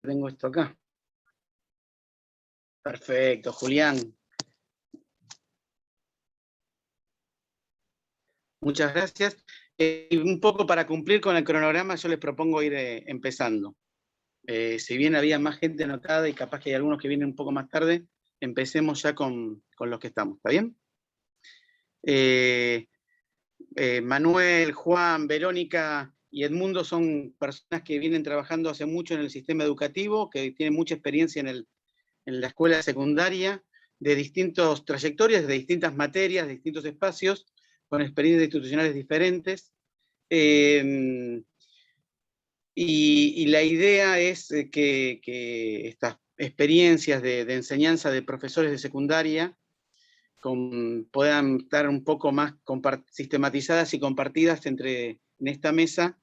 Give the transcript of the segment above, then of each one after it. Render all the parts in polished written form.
tengo esto acá. Perfecto, Julián. Muchas gracias. Un poco para cumplir con el cronograma, yo les propongo ir empezando. Si bien había más gente anotada y capaz que hay algunos que vienen un poco más tarde, empecemos ya con los que estamos, ¿está bien? Manuel, Juan, Verónica y Edmundo son personas que vienen trabajando hace mucho en el sistema educativo, que tienen mucha experiencia en la escuela secundaria, de distintas trayectorias, de distintas materias, de distintos espacios, con experiencias institucionales diferentes. Y la idea es que estas experiencias de enseñanza de profesores de secundaria puedan estar un poco más sistematizadas y compartidas en esta mesa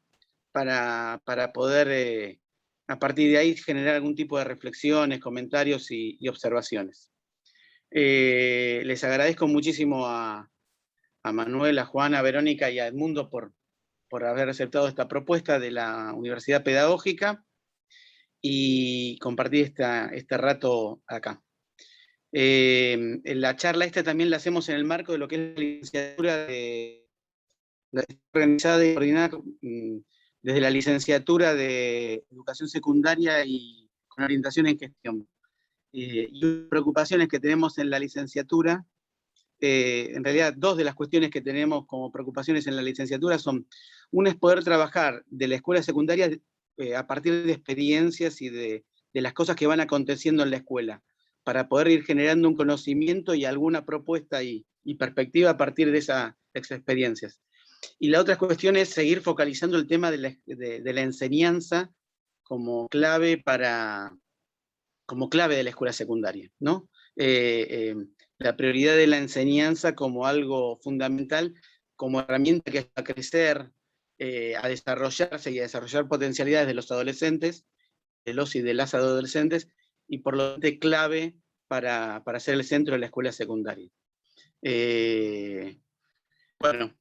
para poder, a partir de ahí, generar algún tipo de reflexiones, comentarios y observaciones. Les agradezco muchísimo a Manuel, a Juan, a Verónica y a Edmundo por haber aceptado esta propuesta de la Universidad Pedagógica y compartir este rato acá. La charla esta también la hacemos en el marco de lo que es la licenciatura organizada y coordinada desde la licenciatura de Educación Secundaria y con orientación en gestión. Y preocupaciones que tenemos en la licenciatura, en realidad dos de las cuestiones que tenemos como preocupaciones en la licenciatura son, una es poder trabajar de la escuela secundaria a partir de experiencias y de las cosas que van aconteciendo en la escuela, para poder ir generando un conocimiento y alguna propuesta y perspectiva a partir de esas experiencias. Y la otra cuestión es seguir focalizando el tema de la enseñanza como clave de la escuela secundaria, ¿no? La prioridad de la enseñanza como algo fundamental, como herramienta que va a crecer, a desarrollarse y a desarrollar potencialidades de los adolescentes, de los y de las adolescentes, y por lo tanto clave para ser el centro de la escuela secundaria. Bueno,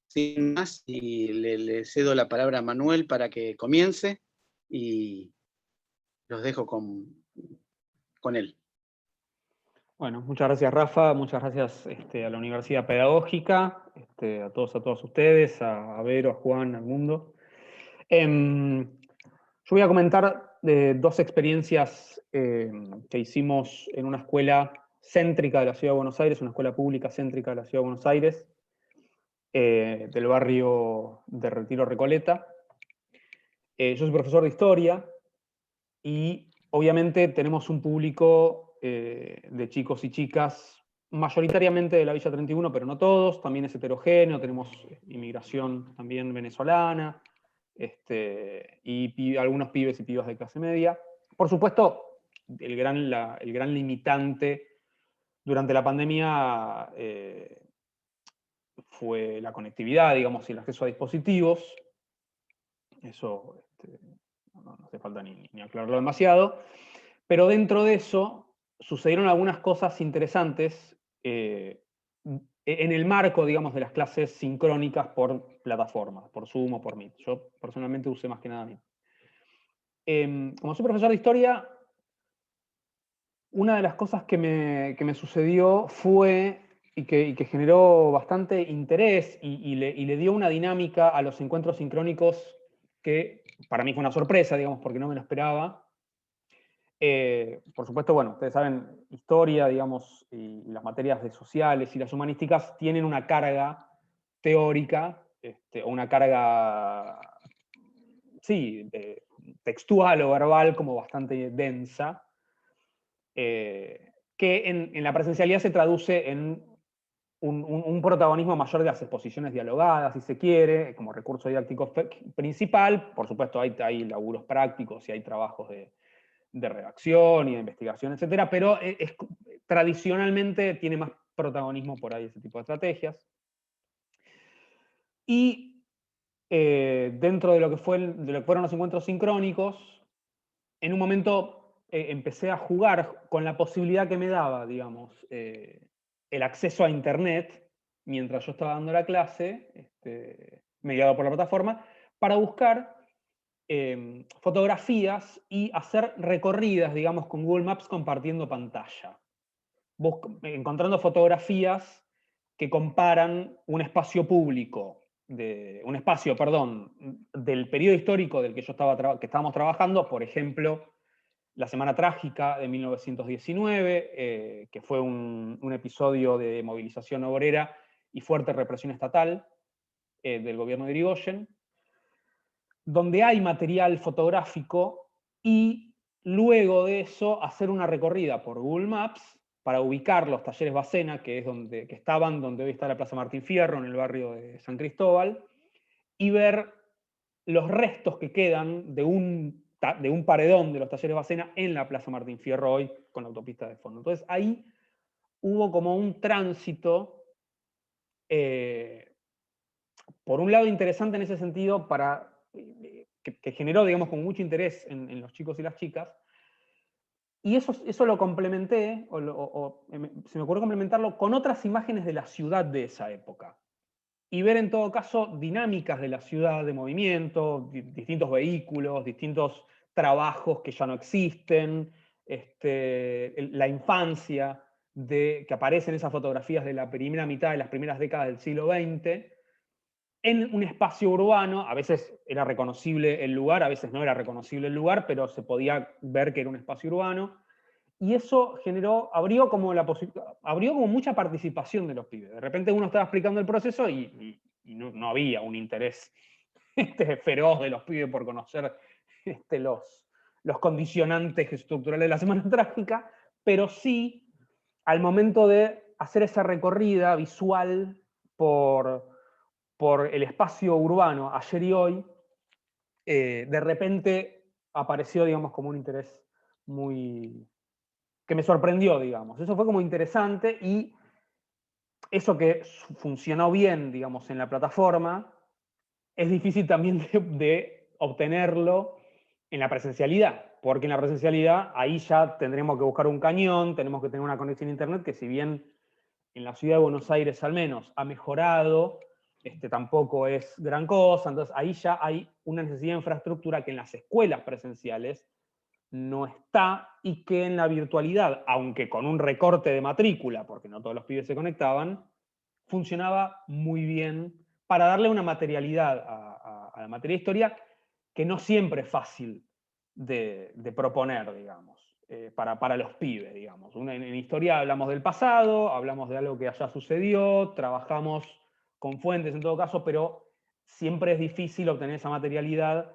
sin más, y le cedo la palabra a Manuel para que comience, y los dejo con él. Bueno, muchas gracias Rafa, muchas gracias a la Universidad Pedagógica, a todos ustedes, a Vero, a Juan, al mundo. Yo voy a comentar dos experiencias que hicimos en una escuela céntrica de la Ciudad de Buenos Aires, una escuela pública céntrica de la Ciudad de Buenos Aires, del barrio de Retiro Recoleta. Yo soy profesor de historia y obviamente tenemos un público de chicos y chicas mayoritariamente de la Villa 31, pero no todos, también es heterogéneo, tenemos inmigración también venezolana, y algunos pibes y pibas de clase media. Por supuesto, el gran limitante durante la pandemia fue la conectividad, digamos, y el acceso a dispositivos. Eso no hace falta ni aclararlo demasiado. Pero dentro de eso sucedieron algunas cosas interesantes en el marco, digamos, de las clases sincrónicas por plataformas, por Zoom o por Meet. Yo personalmente usé más que nada Meet. Como soy profesor de historia, una de las cosas que me sucedió fue, y que generó bastante interés y le dio una dinámica a los encuentros sincrónicos que para mí fue una sorpresa, digamos, porque no me lo esperaba. Por supuesto, bueno, ustedes saben, historia, digamos, y las materias de sociales y las humanísticas tienen una carga teórica, o una carga, sí, textual o verbal como bastante densa, que en la presencialidad se traduce en un protagonismo mayor de las exposiciones dialogadas, si se quiere, como recurso didáctico principal. Por supuesto, hay laburos prácticos y hay trabajos de redacción y de investigación, etcétera, pero tradicionalmente tiene más protagonismo por ahí ese tipo de estrategias. Y dentro de lo que fueron los encuentros sincrónicos, en un momento empecé a jugar con la posibilidad que me daba, digamos, el acceso a Internet, mientras yo estaba dando la clase, mediado por la plataforma, para buscar fotografías y hacer recorridas, digamos, con Google Maps compartiendo pantalla. Encontrando fotografías que comparan un espacio público, un espacio, perdón, del periodo histórico del que que estábamos trabajando, por ejemplo, la Semana Trágica de 1919, que fue un episodio de movilización obrera y fuerte represión estatal del gobierno de Irigoyen, donde hay material fotográfico, y luego de eso hacer una recorrida por Google Maps para ubicar los talleres Bacena, que estaban donde hoy está la Plaza Martín Fierro, en el barrio de San Cristóbal, y ver los restos que quedan de un paredón de los talleres Bacena en la Plaza Martín Fierro hoy, con la autopista de fondo. Entonces ahí hubo como un tránsito, por un lado interesante en ese sentido, que generó, digamos, con mucho interés en los chicos y las chicas, y eso lo complementé, se me ocurrió complementarlo con otras imágenes de la ciudad de esa época. Y ver en todo caso dinámicas de la ciudad, de movimiento, distintos vehículos, distintos trabajos que ya no existen, la infancia que aparece en esas fotografías de la primera mitad de las primeras décadas del siglo XX, en un espacio urbano. A veces era reconocible el lugar, a veces no era reconocible el lugar, pero se podía ver que era un espacio urbano. Y eso abrió como mucha participación de los pibes. De repente uno estaba explicando el proceso y no había un interés feroz de los pibes por conocer los condicionantes estructurales de la Semana Trágica, pero sí, al momento de hacer esa recorrida visual por el espacio urbano ayer y hoy, de repente apareció, digamos, como un interés que me sorprendió, digamos. Eso fue como interesante, y eso que funcionó bien, digamos, en la plataforma, es difícil también de obtenerlo en la presencialidad, porque en la presencialidad ahí ya tendremos que buscar un cañón, tenemos que tener una conexión a internet que, si bien en la ciudad de Buenos Aires al menos ha mejorado, tampoco es gran cosa. Entonces ahí ya hay una necesidad de infraestructura que en las escuelas presenciales no está, y que en la virtualidad, aunque con un recorte de matrícula, porque no todos los pibes se conectaban, funcionaba muy bien para darle una materialidad a la materia de historia que no siempre es fácil de proponer, digamos, para los pibes, digamos. En historia hablamos del pasado, hablamos de algo que allá sucedió, trabajamos con fuentes en todo caso, pero siempre es difícil obtener esa materialidad,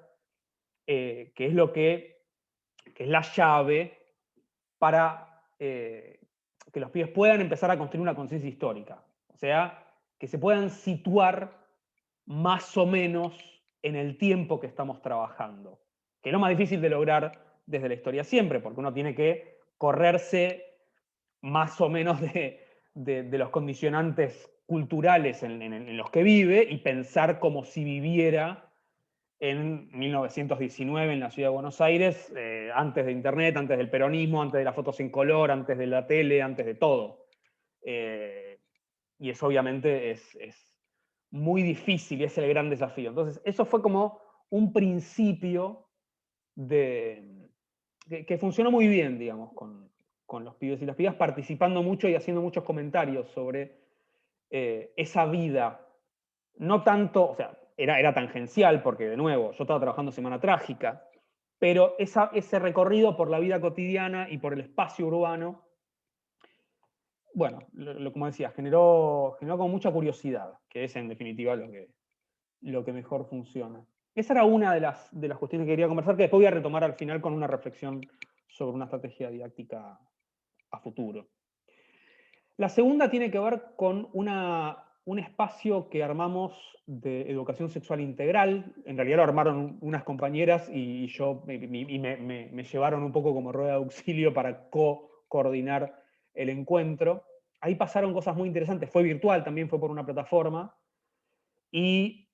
que es la llave para que los pibes puedan empezar a construir una conciencia histórica. O sea, que se puedan situar más o menos en el tiempo que estamos trabajando. Que es lo más difícil de lograr desde la historia siempre, porque uno tiene que correrse más o menos de los condicionantes culturales en los que vive, y pensar como si viviera en 1919 en la ciudad de Buenos Aires, antes de Internet, antes del peronismo, antes de las fotos en color, antes de la tele, antes de todo. Y eso obviamente es muy difícil, y es el gran desafío. Entonces, eso fue como un principio que funcionó muy bien, digamos, con los pibes y las pibas, participando mucho y haciendo muchos comentarios sobre esa vida. No tanto, o sea, era tangencial, porque de nuevo, yo estaba trabajando Semana Trágica, pero ese recorrido por la vida cotidiana y por el espacio urbano, bueno, como decía, generó con mucha curiosidad, que es en definitiva lo que mejor funciona. Esa era una de las cuestiones que quería conversar, que después voy a retomar al final con una reflexión sobre una estrategia didáctica a futuro. La segunda tiene que ver con un espacio que armamos de educación sexual integral. En realidad lo armaron unas compañeras y yo me llevaron un poco como rueda de auxilio para coordinar el encuentro. Ahí pasaron cosas muy interesantes. Fue virtual, también fue por una plataforma. Y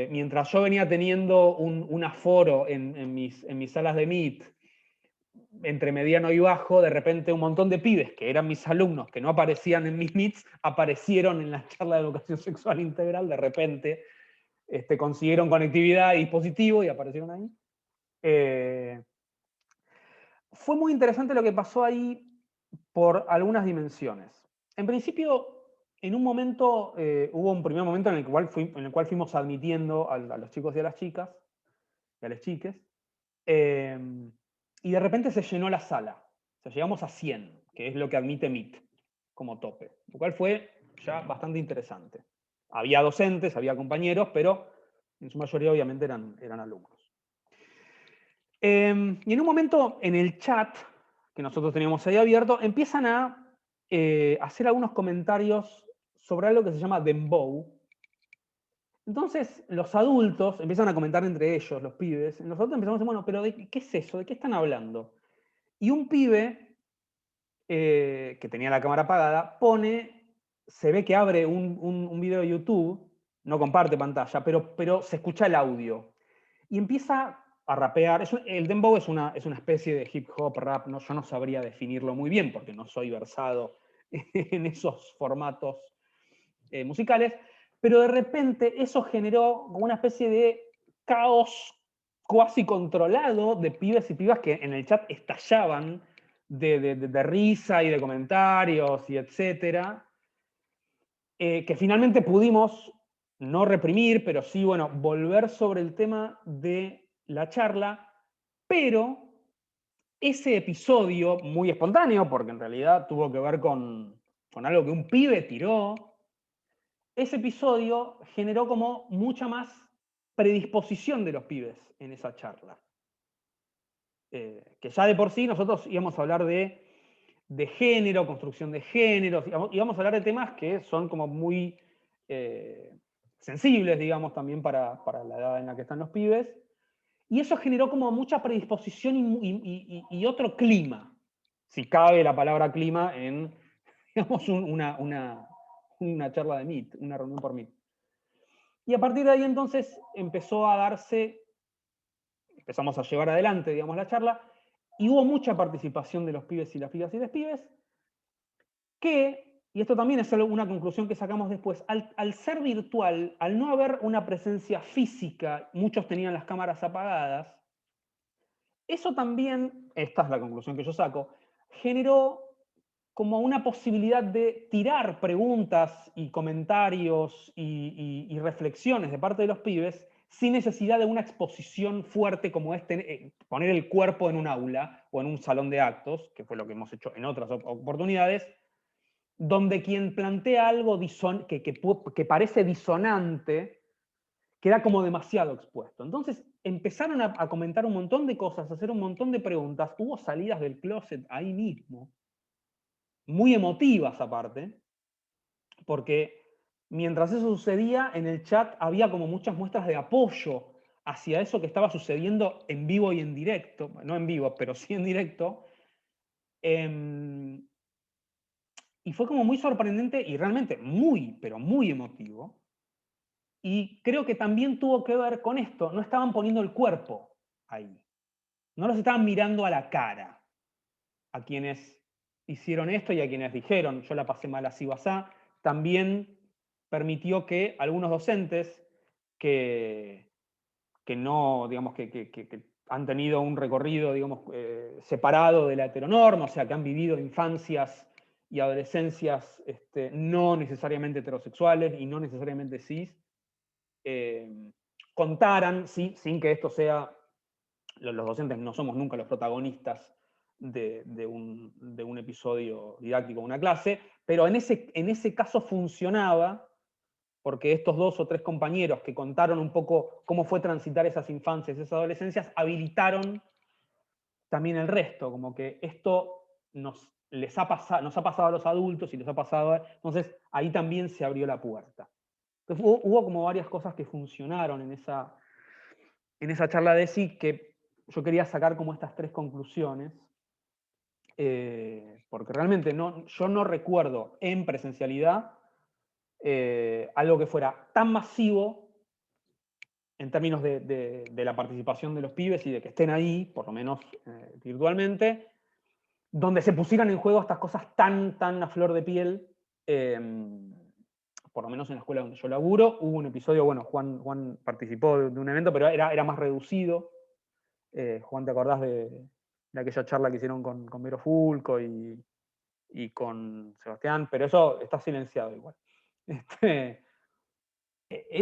mientras yo venía teniendo un aforo en mis salas de Meet, entre mediano y bajo, de repente un montón de pibes que eran mis alumnos, que no aparecían en mis meets, aparecieron en la charla de educación sexual integral de repente, consiguieron conectividad y dispositivo y aparecieron ahí. Fue muy interesante lo que pasó ahí por algunas dimensiones. En principio, en un momento, hubo un primer momento en el cual fuimos admitiendo a los chicos y a las chicas, y a las chiques, y de repente se llenó la sala. O sea, llegamos a 100, que es lo que admite Meet como tope, lo cual fue ya bastante interesante. Había docentes, había compañeros, pero en su mayoría obviamente eran alumnos. Y en un momento en el chat que nosotros teníamos ahí abierto, empiezan a hacer algunos comentarios sobre algo que se llama dembow. Entonces los adultos empiezan a comentar entre ellos, los pibes, y nosotros empezamos a decir, bueno, pero ¿qué es eso? ¿De qué están hablando? Y un pibe que tenía la cámara apagada se ve que abre un video de YouTube, no comparte pantalla, pero se escucha el audio. Y empieza a rapear. El dembow es una especie de hip hop, rap, ¿no? Yo no sabría definirlo muy bien porque no soy versado en esos formatos musicales, pero de repente eso generó como una especie de caos cuasi controlado de pibes y pibas que en el chat estallaban de risa y de comentarios y etcétera, que finalmente pudimos no reprimir, pero sí, bueno, volver sobre el tema de la charla, pero ese episodio, muy espontáneo, porque en realidad tuvo que ver con algo que un pibe tiró, ese episodio generó como mucha más predisposición de los pibes en esa charla. Que ya de por sí nosotros íbamos a hablar de género, construcción de géneros, íbamos a hablar de temas que son como muy sensibles, digamos, también para la edad en la que están los pibes. Y eso generó como mucha predisposición y otro clima, si cabe la palabra clima en, digamos, una charla de Meet, una reunión por Meet. Y a partir de ahí entonces empezamos a llevar adelante, digamos, la charla, y hubo mucha participación de los pibes y las pibas y los pibes, y esto también es una conclusión que sacamos después, al ser virtual, al no haber una presencia física, muchos tenían las cámaras apagadas, eso también, esta es la conclusión que yo saco, generó como una posibilidad de tirar preguntas y comentarios y reflexiones de parte de los pibes sin necesidad de una exposición fuerte como poner el cuerpo en un aula o en un salón de actos, que fue lo que hemos hecho en otras oportunidades, donde quien plantea algo que parece disonante queda como demasiado expuesto. Entonces empezaron a comentar un montón de cosas, a hacer un montón de preguntas, hubo salidas del closet ahí mismo, muy emotivas aparte, porque mientras eso sucedía, en el chat había como muchas muestras de apoyo hacia eso que estaba sucediendo en vivo y en directo, no en vivo, pero sí en directo, y fue como muy sorprendente y realmente muy, pero muy emotivo, y creo que también tuvo que ver con esto, no estaban poniendo el cuerpo ahí, no los estaban mirando a la cara, a quienes hicieron esto y a quienes dijeron, yo la pasé mal así o asá, también permitió que algunos docentes que no, digamos, que han tenido un recorrido, digamos, separado de la heteronorma, o sea, que han vivido infancias y adolescencias no necesariamente heterosexuales y no necesariamente cis, contaran, ¿sí? Sin que esto sea, los docentes no somos nunca los protagonistas de un episodio didáctico de una clase, pero en ese caso funcionaba porque estos 2 o 3 compañeros que contaron un poco cómo fue transitar esas infancias, esas adolescencias, habilitaron también el resto, como que esto nos ha pasado a los adultos y les ha pasado entonces ahí también se abrió la puerta. Entonces hubo como varias cosas que funcionaron en esa charla de ESI que yo quería sacar como estas 3 conclusiones, porque realmente yo no recuerdo en presencialidad algo que fuera tan masivo en términos de la participación de los pibes y de que estén ahí, por lo menos virtualmente, donde se pusieran en juego estas cosas tan a flor de piel, por lo menos en la escuela donde yo laburo, hubo un episodio, bueno, Juan participó de un evento, pero era más reducido. Juan, ¿te acordás de aquella charla que hicieron con Vero Fulco y con Sebastián? Pero eso está silenciado igual.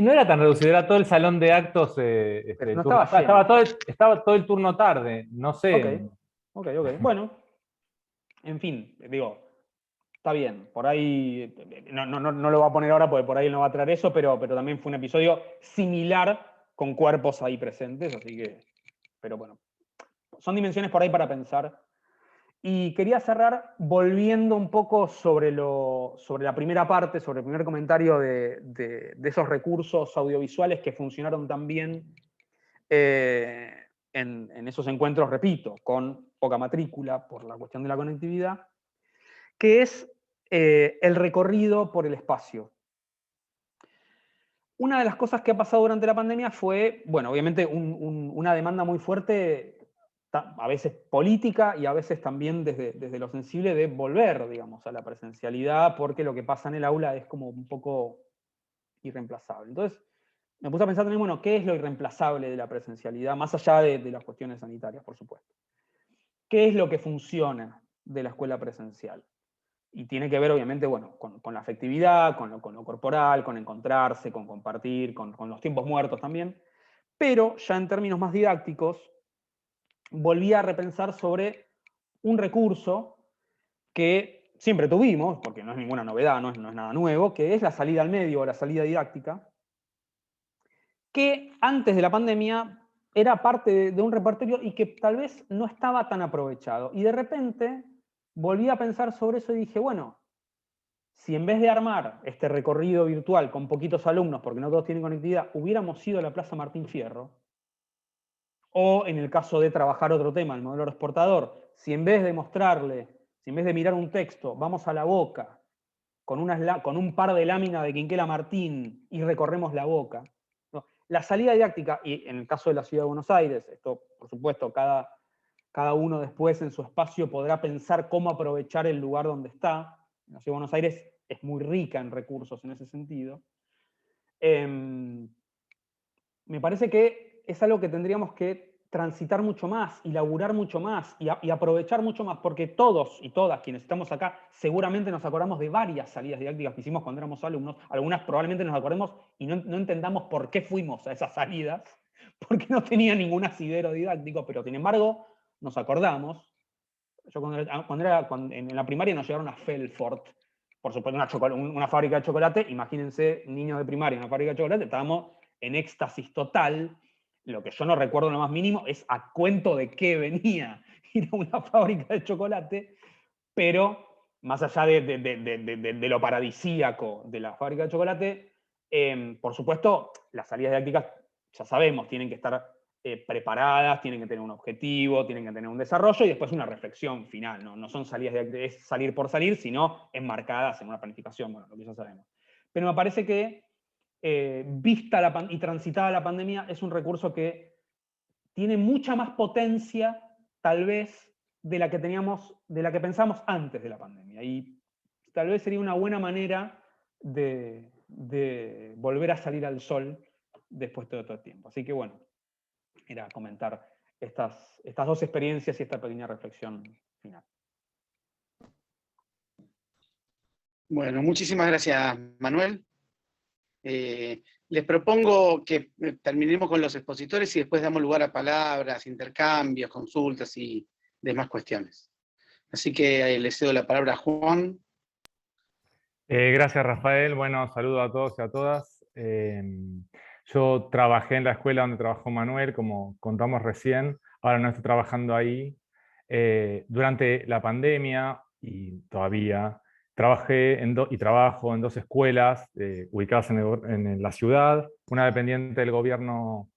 No era tan reducido, era todo el salón de actos. Pero no Turno, estaba lleno. estaba todo el turno tarde, no sé. Ok. Bueno, en fin, digo, está bien. Por ahí, no lo voy a poner ahora porque por ahí él no va a traer eso, pero también fue un episodio similar con cuerpos ahí presentes, así que, pero bueno, son dimensiones por ahí para pensar. Y quería cerrar volviendo un poco sobre la primera parte, sobre el primer comentario de esos recursos audiovisuales que funcionaron tan bien en esos encuentros, repito, con poca matrícula por la cuestión de la conectividad, que es el recorrido por el espacio. Una de las cosas que ha pasado durante la pandemia fue, bueno, obviamente una demanda muy fuerte, a veces política y a veces también desde lo sensible de volver, digamos, a la presencialidad, porque lo que pasa en el aula es como un poco irreemplazable. Entonces, me puse a pensar también, bueno, ¿qué es lo irreemplazable de la presencialidad? Más allá de las cuestiones sanitarias, por supuesto. ¿Qué es lo que funciona de la escuela presencial? Y tiene que ver, obviamente, bueno, con la afectividad, con lo corporal, con encontrarse, con compartir, con los tiempos muertos también. Pero ya en términos más didácticos, volví a repensar sobre un recurso que siempre tuvimos, porque no es ninguna novedad, no es nada nuevo, que es la salida al medio o la salida didáctica, que antes de la pandemia era parte de un repertorio y que tal vez no estaba tan aprovechado. Y de repente volví a pensar sobre eso y dije, bueno, si en vez de armar este recorrido virtual con poquitos alumnos, porque no todos tienen conectividad, hubiéramos ido a la Plaza Martín Fierro, o en el caso de trabajar otro tema, el modelo exportador, si en vez de mostrarle, si en vez de mirar un texto, vamos a la Boca con un par de láminas de Quinquela Martín y recorremos la Boca. ¿No? La salida didáctica, y en el caso de la Ciudad de Buenos Aires, esto por supuesto cada uno después en su espacio podrá pensar cómo aprovechar el lugar donde está. La Ciudad de Buenos Aires es muy rica en recursos en ese sentido. Me parece que es algo que tendríamos que transitar mucho más y laburar mucho más y aprovechar mucho más, porque todos y todas quienes estamos acá seguramente nos acordamos de varias salidas didácticas que hicimos cuando éramos alumnos. Algunas probablemente nos acordemos y no entendamos por qué fuimos a esas salidas, porque no tenía ningún asidero didáctico, pero sin embargo nos acordamos. Yo en la primaria nos llevaron a Felfort, por supuesto una fábrica de chocolate. Imagínense, niños de primaria en una fábrica de chocolate, estábamos en éxtasis total. Lo que yo no recuerdo en lo más mínimo es a cuento de qué venía ir a una fábrica de chocolate, pero más allá de lo paradisíaco de la fábrica de chocolate, por supuesto, las salidas didácticas, ya sabemos, tienen que estar preparadas, tienen que tener un objetivo, tienen que tener un desarrollo y después una reflexión final. No son salidas didácticas, es salir por salir, sino enmarcadas en una planificación, bueno, lo que ya sabemos. Pero me parece que vista y transitada la pandemia es un recurso que tiene mucha más potencia, tal vez, de la que pensamos antes de la pandemia. Y tal vez sería una buena manera de volver a salir al sol después de todo el tiempo. Así que bueno, era comentar estas dos experiencias y esta pequeña reflexión final. Bueno, muchísimas gracias, Manuel. Les propongo que terminemos con los expositores y después damos lugar a palabras, intercambios, consultas y demás cuestiones. Así que les cedo la palabra a Juan. Gracias, Rafael. Bueno, saludo a todos y a todas. Yo trabajé en la escuela donde trabajó Manuel, como contamos recién. Ahora no estoy trabajando ahí. Durante la pandemia, y todavía, trabajé y trabajo en dos escuelas ubicadas en la ciudad. Una dependiente del gobierno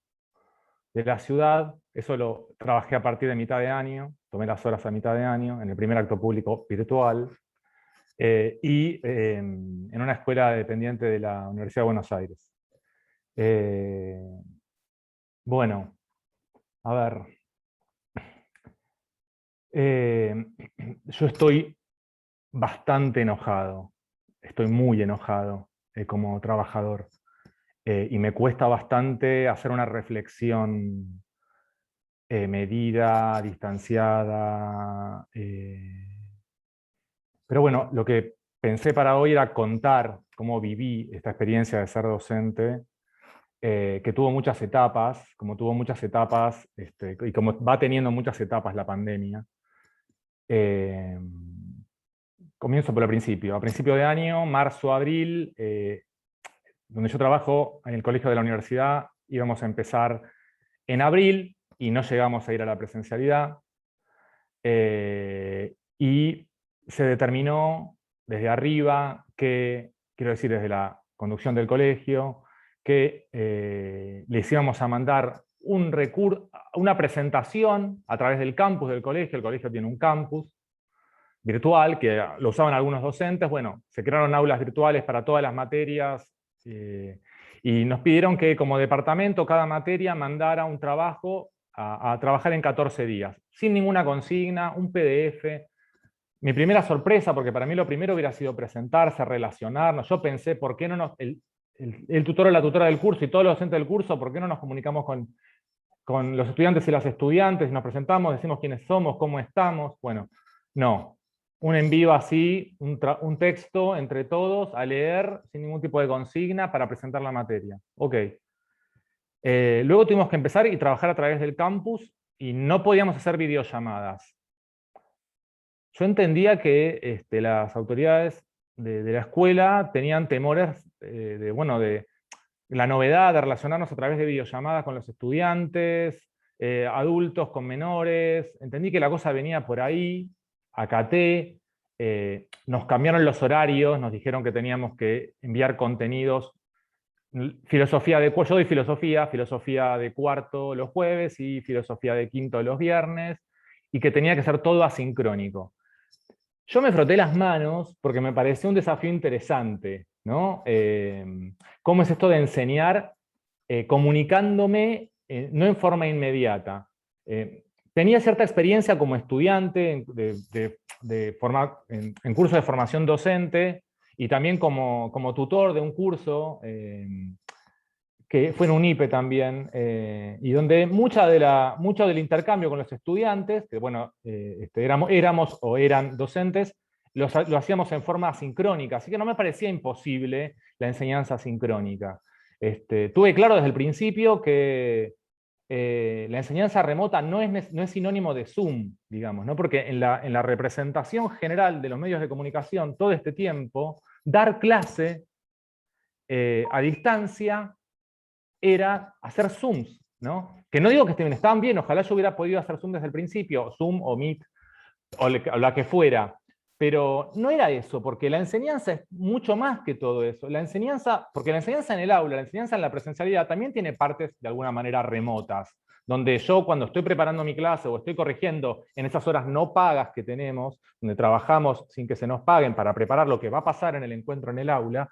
de la ciudad. Eso lo trabajé a partir de mitad de año. Tomé las horas a mitad de año, en el primer acto público virtual. En una escuela dependiente de la Universidad de Buenos Aires. Bueno, a ver. Yo estoy bastante enojado. Estoy muy enojado. como trabajador. Y me cuesta bastante hacer una reflexión medida, distanciada. Pero bueno, lo que pensé para hoy era contar cómo viví esta experiencia de ser docente, que tuvo muchas etapas, como tuvo muchas etapas, y como va teniendo muchas etapas la pandemia. Comienzo por el principio. A principio de año, marzo, abril, donde yo trabajo, en el colegio de la universidad, íbamos a empezar en abril y no llegamos a ir a la presencialidad. Y se determinó desde arriba que, quiero decir, desde la conducción del colegio, que les íbamos a mandar una presentación a través del campus del colegio. El colegio tiene un campus virtual que lo usaban algunos docentes. Bueno, se crearon aulas virtuales para todas las materias y nos pidieron que como departamento cada materia mandara un trabajo a trabajar en 14 días, sin ninguna consigna, un PDF. Mi primera sorpresa, porque para mí lo primero hubiera sido presentarse, relacionarnos. Yo pensé, ¿por qué no el tutor o la tutora del curso y todos los docentes del curso, ¿por qué no nos comunicamos con los estudiantes y las estudiantes? Nos presentamos, decimos quiénes somos, cómo estamos. Bueno, no. Un en vivo así, un texto entre todos, a leer, sin ningún tipo de consigna, para presentar la materia. Ok. Luego tuvimos que empezar y trabajar a través del campus, y no podíamos hacer videollamadas. Yo entendía que las autoridades de la escuela tenían temores de la novedad de relacionarnos a través de videollamadas con los estudiantes, adultos con menores. Entendí que la cosa venía por ahí, acaté, nos cambiaron los horarios, nos dijeron que teníamos que enviar contenidos, filosofía yo doy filosofía de cuarto los jueves y filosofía de quinto los viernes, y que tenía que ser todo asincrónico. Yo me froté las manos porque me pareció un desafío interesante, ¿no? ¿Cómo es esto de enseñar comunicándome no en forma inmediata? Tenía cierta experiencia como estudiante en curso de formación docente, y también como tutor de un curso que fue en UNIPE también, y donde mucho del intercambio con los estudiantes, que bueno, éramos o eran docentes, lo hacíamos en forma asincrónica, así que no me parecía imposible la enseñanza asincrónica. Tuve claro desde el principio que la enseñanza remota no es sinónimo de Zoom, digamos, ¿no? Porque en la representación general de los medios de comunicación todo este tiempo, dar clase a distancia era hacer Zooms, ¿no? Que no digo que estaban bien, ojalá yo hubiera podido hacer Zoom desde el principio, Zoom o Meet, o la que fuera, pero no era eso, porque la enseñanza es mucho más que todo eso. Porque la enseñanza en el aula, la enseñanza en la presencialidad también tiene partes de alguna manera remotas, donde yo cuando estoy preparando mi clase o estoy corrigiendo en esas horas no pagas que tenemos, donde trabajamos sin que se nos paguen para preparar lo que va a pasar en el encuentro en el aula,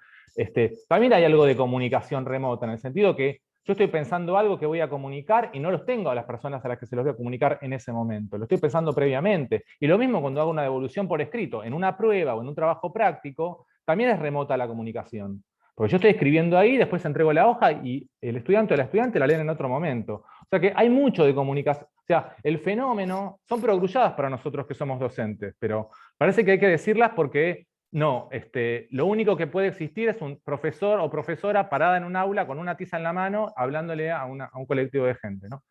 también hay algo de comunicación remota, en el sentido que yo estoy pensando algo que voy a comunicar y no los tengo a las personas a las que se los voy a comunicar en ese momento. Lo estoy pensando previamente. Y lo mismo cuando hago una devolución por escrito, en una prueba o en un trabajo práctico, también es remota la comunicación. Porque yo estoy escribiendo ahí, después entrego la hoja y el estudiante o la estudiante la leen en otro momento. O sea que hay mucho de comunicación. O sea, el fenómeno, son perogrulladas para nosotros que somos docentes, pero parece que hay que decirlas porque no, lo único que puede existir es un profesor o profesora parada en un aula con una tiza en la mano hablándole a un colectivo de gente, ¿no?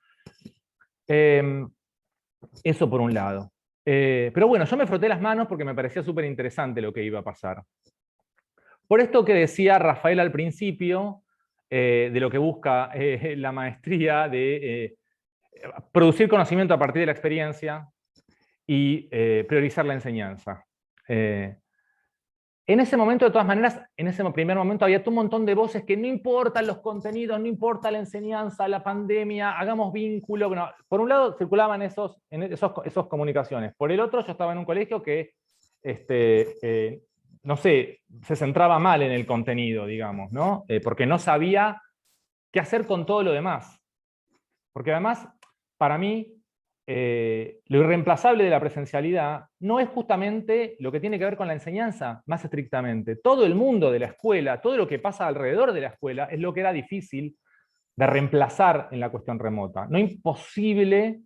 Eso por un lado. Pero bueno, yo me froté las manos porque me parecía súper interesante lo que iba a pasar. Por esto que decía Rafael al principio, de lo que busca la maestría, de producir conocimiento a partir de la experiencia y priorizar la enseñanza. En ese momento, de todas maneras, en ese primer momento había un montón de voces que no importan los contenidos, no importa la enseñanza, la pandemia, hagamos vínculo. Bueno, por un lado circulaban esas comunicaciones. Por el otro, yo estaba en un colegio que, no sé, se centraba mal en el contenido, digamos, ¿no? Porque no sabía qué hacer con todo lo demás. Porque además, para mí, lo irreemplazable de la presencialidad no es justamente lo que tiene que ver con la enseñanza, más estrictamente. Todo el mundo de la escuela, todo lo que pasa alrededor de la escuela, es lo que era difícil de reemplazar en la cuestión remota. No imposible,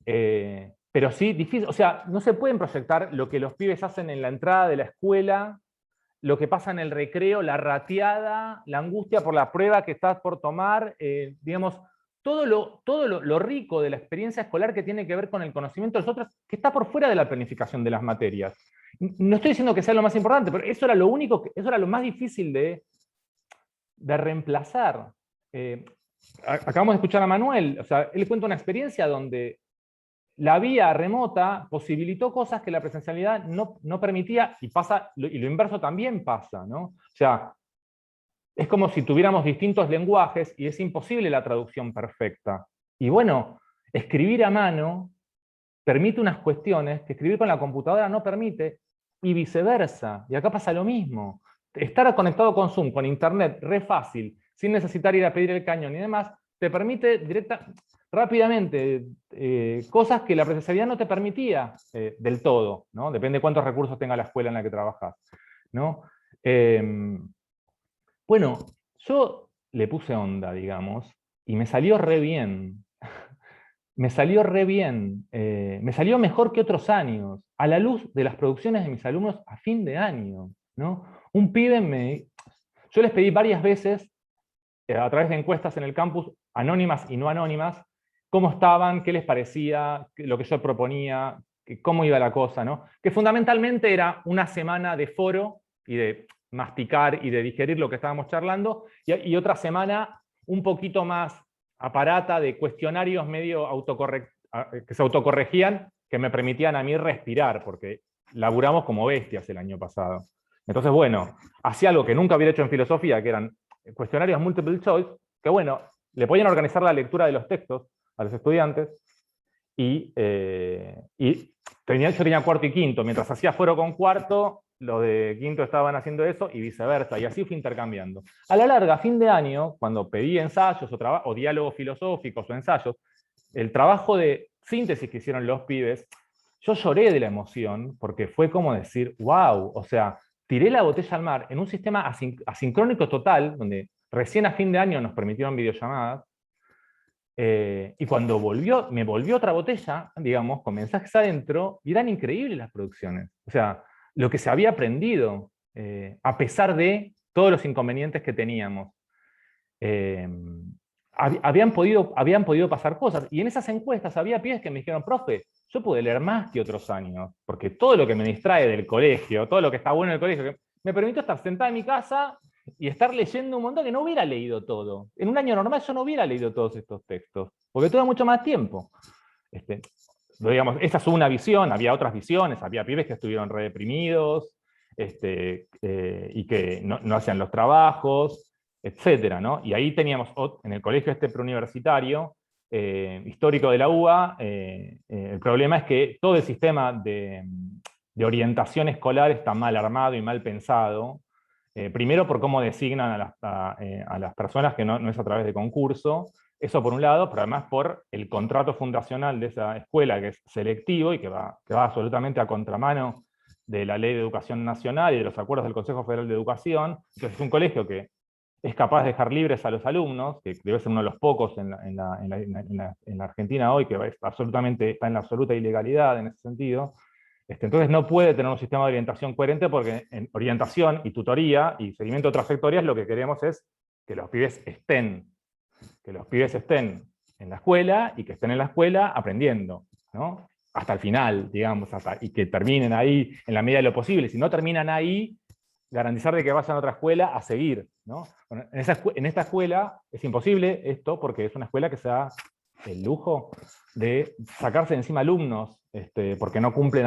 pero sí difícil. O sea, no se pueden proyectar lo que los pibes hacen en la entrada de la escuela, lo que pasa en el recreo, la rateada, la angustia por la prueba que estás por tomar, digamos, todo lo rico de la experiencia escolar que tiene que ver con el conocimiento de los otros, que está por fuera de la planificación de las materias. No estoy diciendo que sea lo más importante, pero eso era lo único, eso era lo más difícil de reemplazar. Acabamos de escuchar a Manuel, o sea, él cuenta una experiencia donde la vía remota posibilitó cosas que la presencialidad no permitía, y lo inverso también pasa, ¿no? O sea, es como si tuviéramos distintos lenguajes y es imposible la traducción perfecta. Y bueno, escribir a mano permite unas cuestiones que escribir con la computadora no permite, y viceversa. Y acá pasa lo mismo. Estar conectado con Zoom, con Internet, re fácil, sin necesitar ir a pedir el cañón y demás, te permite rápidamente cosas que la presencialidad no te permitía del todo, ¿no? Depende de cuántos recursos tenga la escuela en la que trabajas, ¿no? Bueno, yo le puse onda, digamos, y me salió re bien. Me salió re bien. Me salió mejor que otros años, a la luz de las producciones de mis alumnos a fin de año, ¿no? Un pibe yo les pedí varias veces, a través de encuestas en el campus, anónimas y no anónimas, cómo estaban, qué les parecía, lo que yo proponía, cómo iba la cosa, ¿no? Que fundamentalmente era una semana de foro y de masticar y de digerir lo que estábamos charlando, y otra semana un poquito más aparata de cuestionarios medio que se autocorregían, que me permitían a mí respirar, porque laburamos como bestias el año pasado. Entonces, bueno, hacía algo que nunca hubiera hecho en filosofía, que eran cuestionarios multiple choice, que bueno, le podían organizar la lectura de los textos a los estudiantes, y yo tenía cuarto y quinto, mientras hacía foro con cuarto, los de quinto estaban haciendo eso, y viceversa, y así fui intercambiando. A la larga, a fin de año, cuando pedí ensayos o diálogos filosóficos o ensayos, el trabajo de síntesis que hicieron los pibes, yo lloré de la emoción, porque fue como decir, wow, o sea, tiré la botella al mar en un sistema asincrónico total, donde recién a fin de año nos permitieron videollamadas, y cuando me volvió otra botella, digamos, con mensajes adentro, y eran increíbles las producciones. O sea, lo que se había aprendido, a pesar de todos los inconvenientes que teníamos. Habían podido pasar cosas, y en esas encuestas había pibes que me dijeron, profe, yo pude leer más que otros años, porque todo lo que me distrae del colegio, todo lo que está bueno en el colegio, me permitió estar sentada en mi casa y estar leyendo un montón que no hubiera leído todo. En un año normal yo no hubiera leído todos estos textos, porque tuve mucho más tiempo. Digamos, esa es una visión, había otras visiones, había pibes que estuvieron re deprimidos, y que no hacían los trabajos, etcétera, ¿no? Y ahí teníamos, en el colegio preuniversitario, histórico de la UBA, el problema es que todo el sistema de orientación escolar está mal armado y mal pensado. Primero por cómo designan a las personas, que no es a través de concurso, eso por un lado, pero además por el contrato fundacional de esa escuela, que es selectivo y que va absolutamente a contramano de la Ley de Educación Nacional y de los acuerdos del Consejo Federal de Educación. Entonces es un colegio que es capaz de dejar libres a los alumnos, que debe ser uno de los pocos en la Argentina hoy, que está en la absoluta ilegalidad en ese sentido. Entonces no puede tener un sistema de orientación coherente, porque en orientación y tutoría y seguimiento de trayectorias lo que queremos es que los pibes estén en la escuela, y que estén en la escuela aprendiendo, ¿no? Hasta el final, digamos, y que terminen ahí en la medida de lo posible. Si no terminan ahí, garantizar de que vayan a otra escuela a seguir, ¿no? Bueno, en esta escuela es imposible esto, porque es una escuela que se da el lujo de sacarse de encima alumnos, porque no cumplen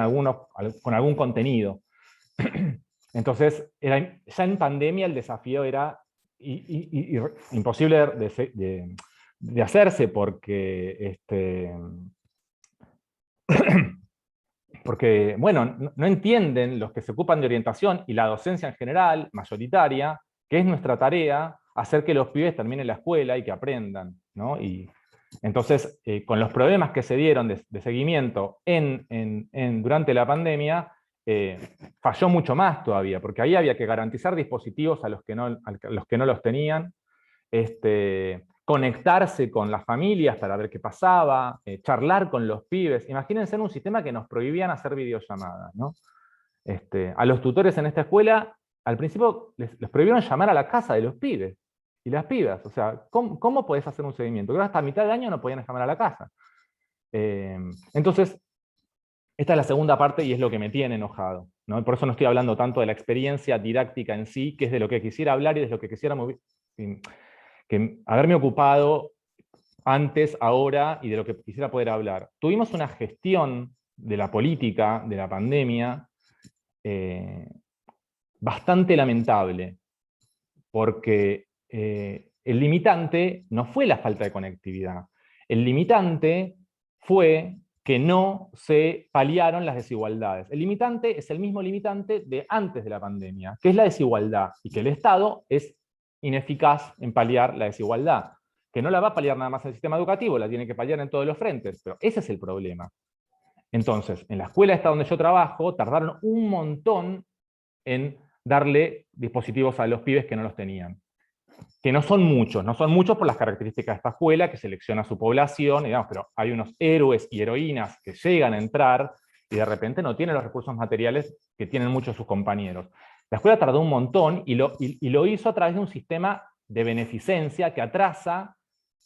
con algún contenido. Entonces, ya en pandemia el desafío era imposible de hacerse, porque porque, bueno, no entienden los que se ocupan de orientación y la docencia en general, mayoritaria, que es nuestra tarea hacer que los pibes terminen la escuela y que aprendan, ¿no? Y Entonces, con los problemas que se dieron de seguimiento durante la pandemia, falló mucho más todavía, porque ahí había que garantizar dispositivos a los que no los tenían, conectarse con las familias para ver qué pasaba, charlar con los pibes. Imagínense en un sistema que nos prohibían hacer videollamadas, ¿no? A los tutores en esta escuela, al principio les prohibieron llamar a la casa de los pibes y las pibas. O sea, ¿cómo podés hacer un seguimiento? Creo que hasta mitad de año no podían llamar a la casa. Entonces, esta es la segunda parte y es lo que me tiene enojado, ¿no? Por eso no estoy hablando tanto de la experiencia didáctica en sí, que es de lo que quisiera hablar y de lo que quisiera que haberme ocupado antes, ahora, y de lo que quisiera poder hablar. Tuvimos una gestión de la política, de la pandemia, bastante lamentable, porque el limitante no fue la falta de conectividad. El limitante fue que no se paliaron las desigualdades. El limitante es el mismo limitante de antes de la pandemia, que es la desigualdad, y que el Estado es ineficaz en paliar la desigualdad, que no la va a paliar nada más en el sistema educativo, la tiene que paliar en todos los frentes, pero ese es el problema. Entonces, en la escuela esta donde yo trabajo, tardaron un montón en darle dispositivos a los pibes que no los tenían. Que no son muchos por las características de esta escuela, que selecciona su población, digamos, pero hay unos héroes y heroínas que llegan a entrar y de repente no tienen los recursos materiales que tienen muchos de sus compañeros. La escuela tardó un montón y lo hizo a través de un sistema de beneficencia que atrasa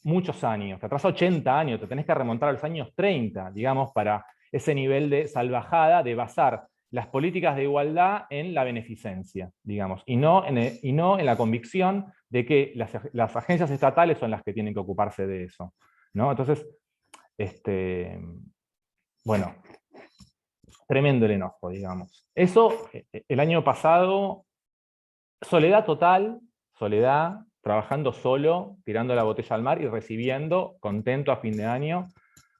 muchos años, que atrasa 80 años, te tenés que remontar a los años 30, digamos, para ese nivel de salvajada, de basar las políticas de igualdad en la beneficencia, digamos, y no en la convicción de que las agencias estatales son las que tienen que ocuparse de eso, ¿no? Entonces, bueno, tremendo el enojo, digamos. Eso, el año pasado, soledad total, soledad, trabajando solo, tirando la botella al mar y recibiendo, contento a fin de año,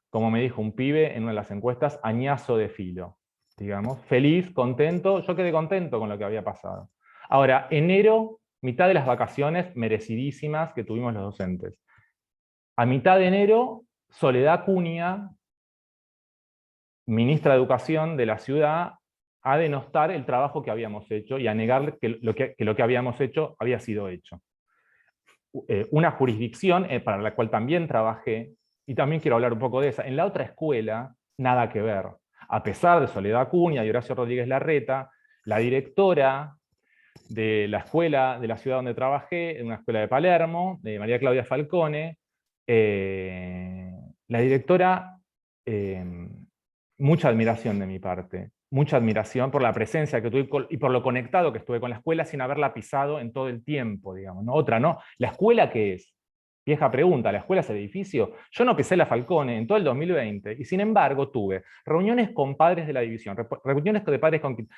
como me dijo un pibe en una de las encuestas, añazo de filo, digamos, feliz, contento, yo quedé contento con lo que había pasado. Ahora, enero, mitad de las vacaciones merecidísimas que tuvimos los docentes. A mitad de enero, Soledad Cunha, ministra de Educación de la ciudad, a denostar el trabajo que habíamos hecho y a negar que lo que habíamos hecho había sido hecho. Una jurisdicción para la cual también trabajé, y también quiero hablar un poco de esa, en la otra escuela, nada que ver. A pesar de Soledad Cunha y Horacio Rodríguez Larreta, la directora de la escuela de la ciudad donde trabajé, en una escuela de Palermo, de María Claudia Falcone, la directora, mucha admiración de mi parte, mucha admiración por la presencia que tuve y por lo conectado que estuve con la escuela sin haberla pisado en todo el tiempo, digamos, ¿no? Otra, ¿no? ¿La escuela qué es? Vieja pregunta, ¿la escuela es el edificio? Yo no pisé la Falcone en todo el 2020 y sin embargo tuve reuniones con padres de la división,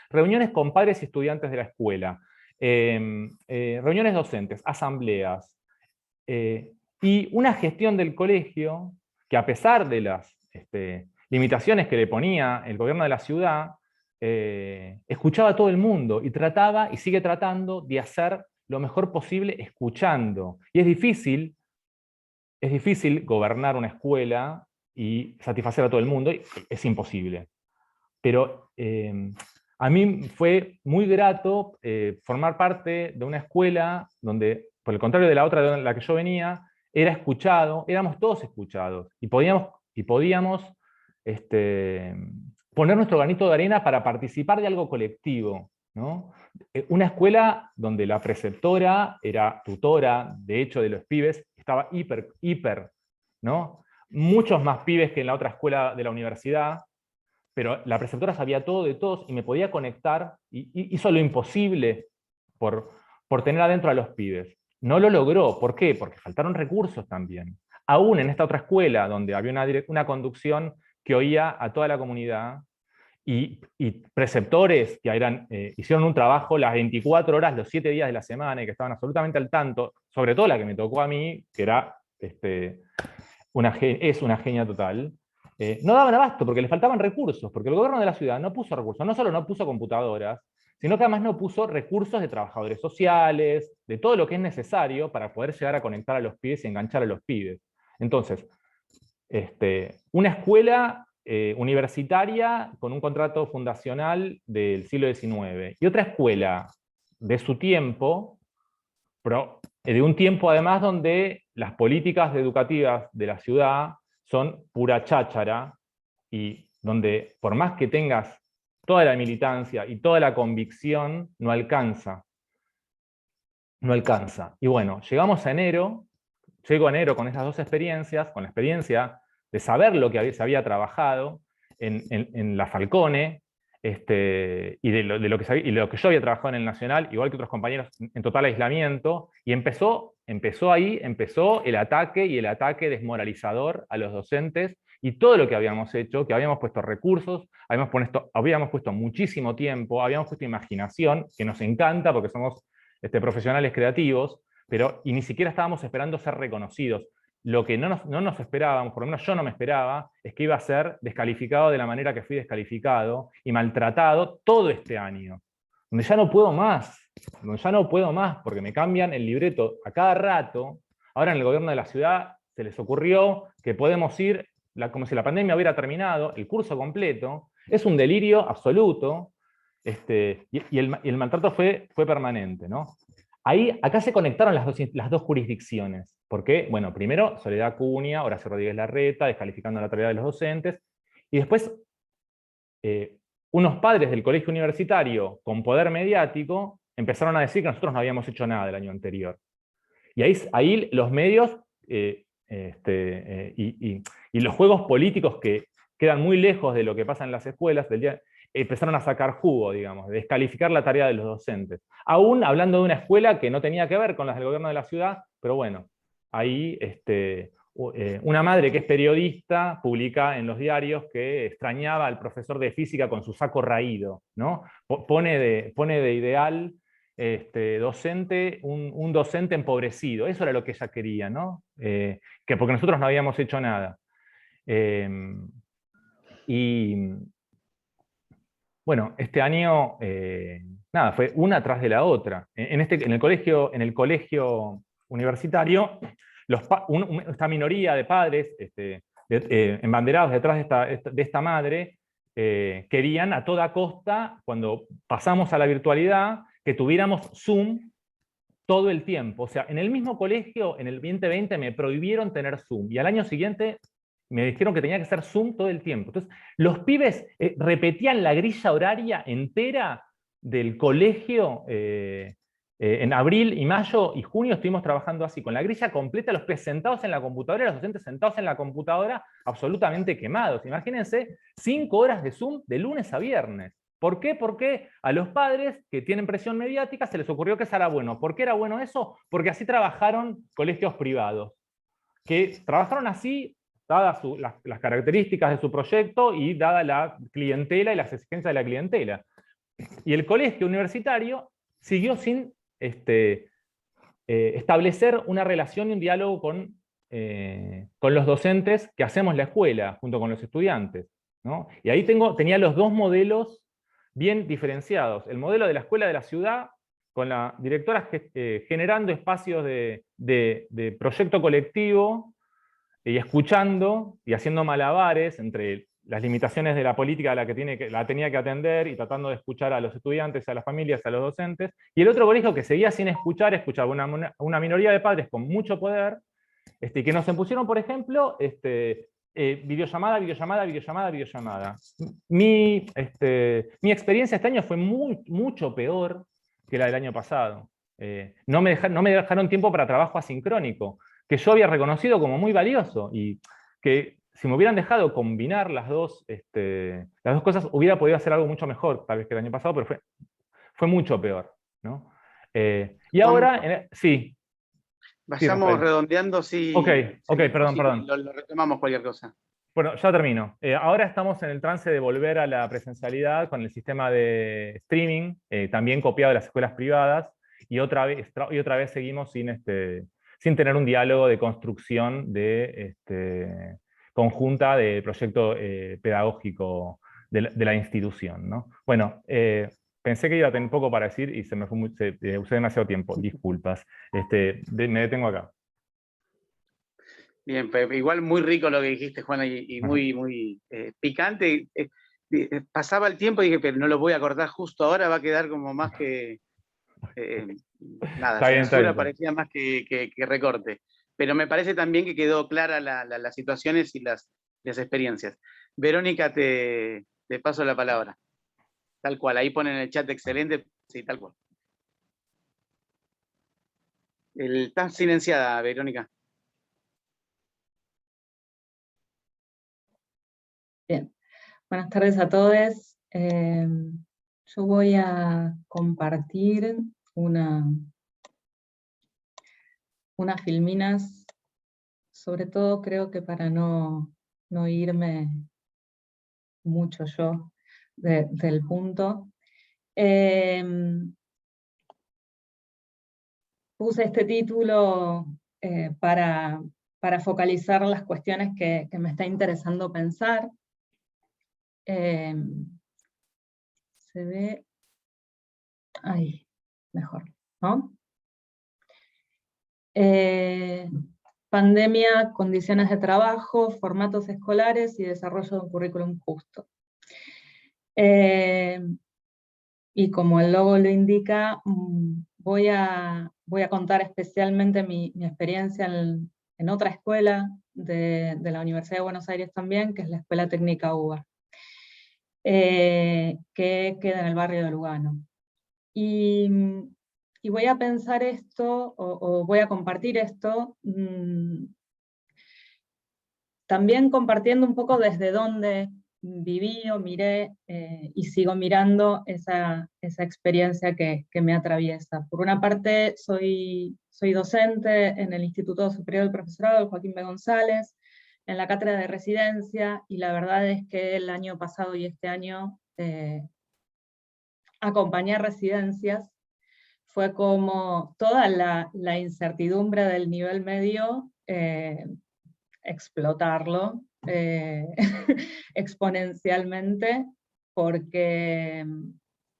reuniones con padres y estudiantes de la escuela, reuniones docentes, asambleas, y una gestión del colegio que a pesar de las limitaciones que le ponía el gobierno de la ciudad, escuchaba a todo el mundo y trataba y sigue tratando de hacer lo mejor posible escuchando. Y es difícil gobernar una escuela y satisfacer a todo el mundo, es imposible. Pero a mí fue muy grato formar parte de una escuela donde, por el contrario de la otra de la que yo venía, era escuchado, éramos todos escuchados, y podíamos poner nuestro granito de arena para participar de algo colectivo, ¿no? Una escuela donde la preceptora era tutora, de hecho, de los pibes, estaba hiper, ¿no? Muchos más pibes que en la otra escuela de la universidad, pero la preceptora sabía todo de todos y me podía conectar, y hizo lo imposible por tener adentro a los pibes. No lo logró, ¿por qué? Porque faltaron recursos también. Aún en esta otra escuela, donde había una conducción que oía a toda la comunidad, y preceptores que hicieron un trabajo las 24 horas, los 7 días de la semana, y que estaban absolutamente al tanto, sobre todo la que me tocó a mí, que era es una genia total, no daban abasto porque les faltaban recursos, porque el gobierno de la ciudad no puso recursos, no solo no puso computadoras, sino que además no puso recursos de trabajadores sociales, de todo lo que es necesario para poder llegar a conectar a los pibes y enganchar a los pibes. Entonces, una escuela universitaria con un contrato fundacional del siglo XIX, y otra escuela de su tiempo, pero de un tiempo además donde las políticas educativas de la ciudad son pura cháchara, y donde por más que tengas toda la militancia y toda la convicción, no alcanza. No alcanza. Y bueno, llegamos a enero, llego a enero con esas dos experiencias, con la experiencia de saber lo que se había trabajado en la Falcone, y de lo que yo había trabajado en el Nacional, igual que otros compañeros, en total aislamiento, y empezó el ataque, y el ataque desmoralizador a los docentes, y todo lo que habíamos hecho, que habíamos puesto recursos, habíamos puesto muchísimo tiempo, habíamos puesto imaginación, que nos encanta porque somos profesionales creativos, y ni siquiera estábamos esperando ser reconocidos. Lo que no nos esperábamos, por lo menos yo no me esperaba, es que iba a ser descalificado de la manera que fui descalificado y maltratado todo este año. Donde ya no puedo más, porque me cambian el libreto a cada rato. Ahora en el gobierno de la ciudad se les ocurrió que podemos ir, como si la pandemia hubiera terminado, el curso completo. Es un delirio absoluto, y el maltrato fue permanente, ¿no? Acá se conectaron las dos jurisdicciones. ¿Por qué? Bueno, primero Soledad Acuña, Horacio Rodríguez Larreta, descalificando la tarea de los docentes, y después unos padres del colegio universitario con poder mediático empezaron a decir que nosotros no habíamos hecho nada el año anterior. Y ahí los medios y los juegos políticos, que quedan muy lejos de lo que pasa en las escuelas empezaron a sacar jugo, digamos, de descalificar la tarea de los docentes. Aún hablando de una escuela que no tenía que ver con las del gobierno de la ciudad, pero bueno, ahí una madre que es periodista publica en los diarios que extrañaba al profesor de física con su saco raído, ¿no? Pone de ideal docente, un docente empobrecido. Eso era lo que ella quería, ¿no? Que porque nosotros no habíamos hecho nada. Y bueno, este año, nada, fue una tras de la otra. En el colegio universitario, esta minoría de padres embanderados detrás de esta madre, querían a toda costa, cuando pasamos a la virtualidad, que tuviéramos Zoom todo el tiempo. O sea, en el mismo colegio, en el 2020, me prohibieron tener Zoom, y al año siguiente me dijeron que tenía que hacer Zoom todo el tiempo. Entonces, los pibes repetían la grilla horaria entera del colegio. En abril y mayo y junio estuvimos trabajando así, con la grilla completa, los pibes sentados en la computadora, los docentes sentados en la computadora, absolutamente quemados. Imagínense, 5 horas de Zoom de lunes a viernes. ¿Por qué? Porque a los padres que tienen presión mediática se les ocurrió que eso era bueno. ¿Por qué era bueno eso? Porque así trabajaron colegios privados, que trabajaron así dadas las características de su proyecto y dada la clientela y las exigencias de la clientela. Y el colegio universitario siguió sin establecer una relación y un diálogo con los docentes que hacemos la escuela, junto con los estudiantes, ¿no? Y ahí tenía los dos modelos bien diferenciados. El modelo de la escuela de la ciudad, con la directora generando espacios de proyecto colectivo, y escuchando y haciendo malabares entre las limitaciones de la política a la que la tenía que atender, y tratando de escuchar a los estudiantes, a las familias, a los docentes, y el otro colegio que seguía sin escuchar, escuchaba una minoría de padres con mucho poder, que nos impusieron, por ejemplo, videollamada. Mi experiencia este año fue mucho peor que la del año pasado. No me dejaron tiempo para trabajo asincrónico, que yo había reconocido como muy valioso, y que si me hubieran dejado combinar las dos cosas, hubiera podido hacer algo mucho mejor, tal vez, que el año pasado, pero fue mucho peor, ¿no? Y ahora, sí. Vayamos redondeando, sí. Ok, perdón. Lo retomamos cualquier cosa. Bueno, ya termino. Ahora estamos en el trance de volver a la presencialidad con el sistema de streaming, también copiado de las escuelas privadas, y otra vez seguimos sin tener un diálogo de construcción conjunta de proyecto pedagógico de la institución, ¿no? Bueno, pensé que iba a tener poco para decir y usé demasiado tiempo, disculpas. Me detengo acá. Bien, igual muy rico lo que dijiste, Juana, y muy picante. Pasaba el tiempo y dije, pero no lo voy a cortar justo ahora, va a quedar como más que... nada, Está bien, censura está bien. parecía más que recorte. Pero me parece también que quedó clara las situaciones y las experiencias. Verónica, te paso la palabra. Tal cual, ahí ponen en el chat excelente, sí, tal cual. Estás silenciada, Verónica. Bien, buenas tardes a todos. Yo voy a compartir unas filminas, sobre todo creo que para no irme mucho yo del punto. Puse este título para focalizar las cuestiones que me está interesando pensar. Se ve ahí, mejor, ¿no? Pandemia, condiciones de trabajo, formatos escolares y desarrollo de un currículum justo. Y como el logo lo indica, voy a contar especialmente mi experiencia en otra escuela de la Universidad de Buenos Aires también, que es la Escuela Técnica UBA, que queda en el barrio de Lugano. Y voy a pensar esto, o voy a compartir esto, también compartiendo un poco desde dónde viví o miré y sigo mirando esa experiencia que me atraviesa. Por una parte, soy docente en el Instituto Superior del Profesorado Joaquín B. González, en la cátedra de residencia, y la verdad es que el año pasado y este año acompañar residencias fue como toda la incertidumbre del nivel medio, explotarlo exponencialmente, porque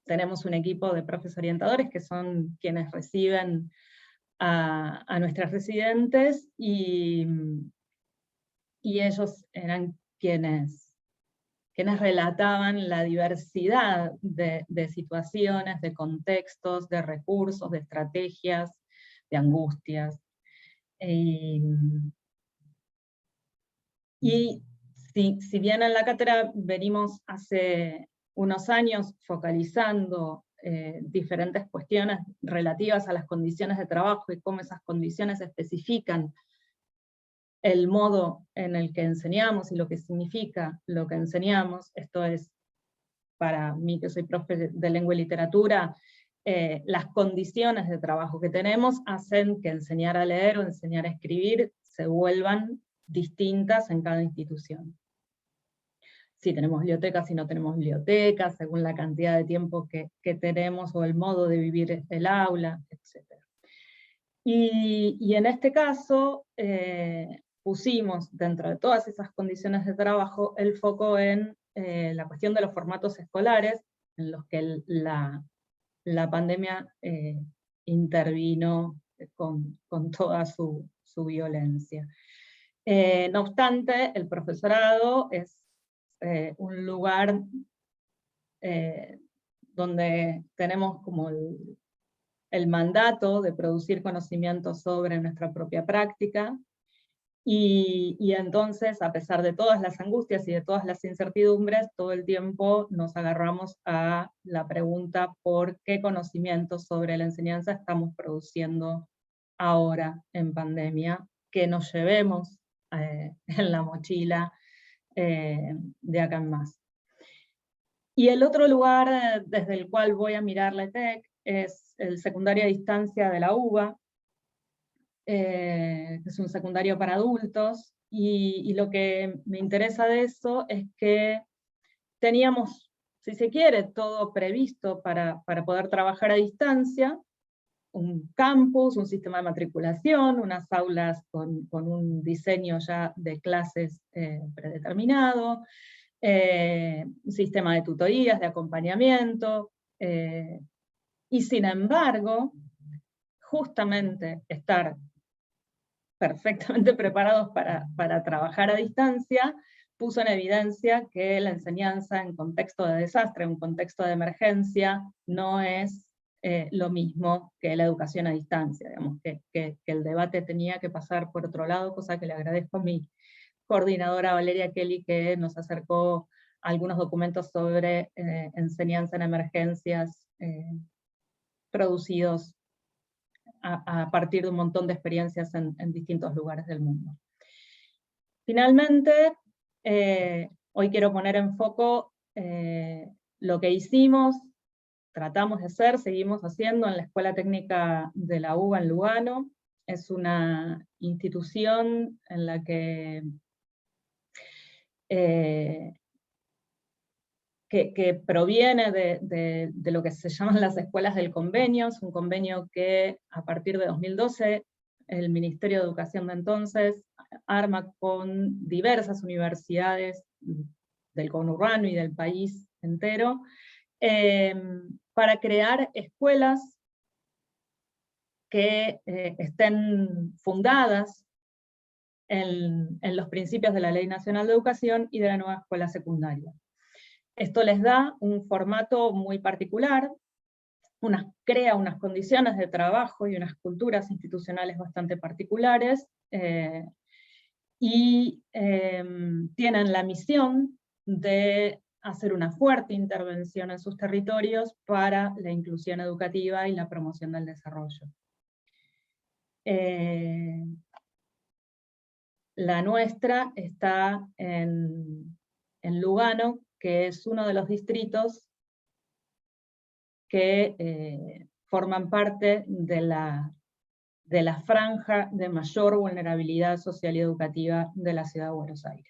tenemos un equipo de profes orientadores que son quienes reciben a nuestras residentes, y ellos eran quienes relataban la diversidad de situaciones, de contextos, de recursos, de estrategias, de angustias. Y si bien en la cátedra venimos hace unos años focalizando diferentes cuestiones relativas a las condiciones de trabajo y cómo esas condiciones especifican el modo en el que enseñamos y lo que significa lo que enseñamos, esto es, para mí que soy profe de lengua y literatura, las condiciones de trabajo que tenemos hacen que enseñar a leer o enseñar a escribir se vuelvan distintas en cada institución. Si tenemos bibliotecas, si no tenemos bibliotecas, según la cantidad de tiempo que tenemos o el modo de vivir el aula, etc. Y en este caso, pusimos dentro de todas esas condiciones de trabajo el foco en la cuestión de los formatos escolares, en los que la pandemia intervino con toda su violencia. No obstante, el profesorado es un lugar donde tenemos como el mandato de producir conocimiento sobre nuestra propia práctica, y entonces, a pesar de todas las angustias y de todas las incertidumbres, todo el tiempo nos agarramos a la pregunta por qué conocimientos sobre la enseñanza estamos produciendo ahora en pandemia, que nos llevemos en la mochila de acá en más. Y el otro lugar desde el cual voy a mirar la ETEC es el secundario a distancia de la UBA, que es un secundario para adultos, y lo que me interesa de eso es que teníamos, si se quiere, todo previsto para poder trabajar a distancia, un campus, un sistema de matriculación, unas aulas con un diseño ya de clases predeterminado, un sistema de tutorías, de acompañamiento, y sin embargo, justamente estar perfectamente preparados para trabajar a distancia, puso en evidencia que la enseñanza en contexto de desastre, en contexto de emergencia, no es lo mismo que la educación a distancia, digamos, que el debate tenía que pasar por otro lado, cosa que le agradezco a mi coordinadora Valeria Kelly, que nos acercó algunos documentos sobre enseñanza en emergencias producidos a partir de un montón de experiencias en distintos lugares del mundo. Finalmente, hoy quiero poner en foco lo que hicimos, tratamos de hacer, seguimos haciendo en la Escuela Técnica de la UBA en Lugano. Es una institución en la que proviene de lo que se llaman las escuelas del convenio. Es un convenio que a partir de 2012 el Ministerio de Educación de entonces arma con diversas universidades del conurbano y del país entero, para crear escuelas que estén fundadas en los principios de la Ley Nacional de Educación y de la nueva escuela secundaria. Esto les da un formato muy particular, crea unas condiciones de trabajo y unas culturas institucionales bastante particulares, y tienen la misión de hacer una fuerte intervención en sus territorios para la inclusión educativa y la promoción del desarrollo. La nuestra está en Lugano, que es uno de los distritos que forman parte de la franja de mayor vulnerabilidad social y educativa de la ciudad de Buenos Aires.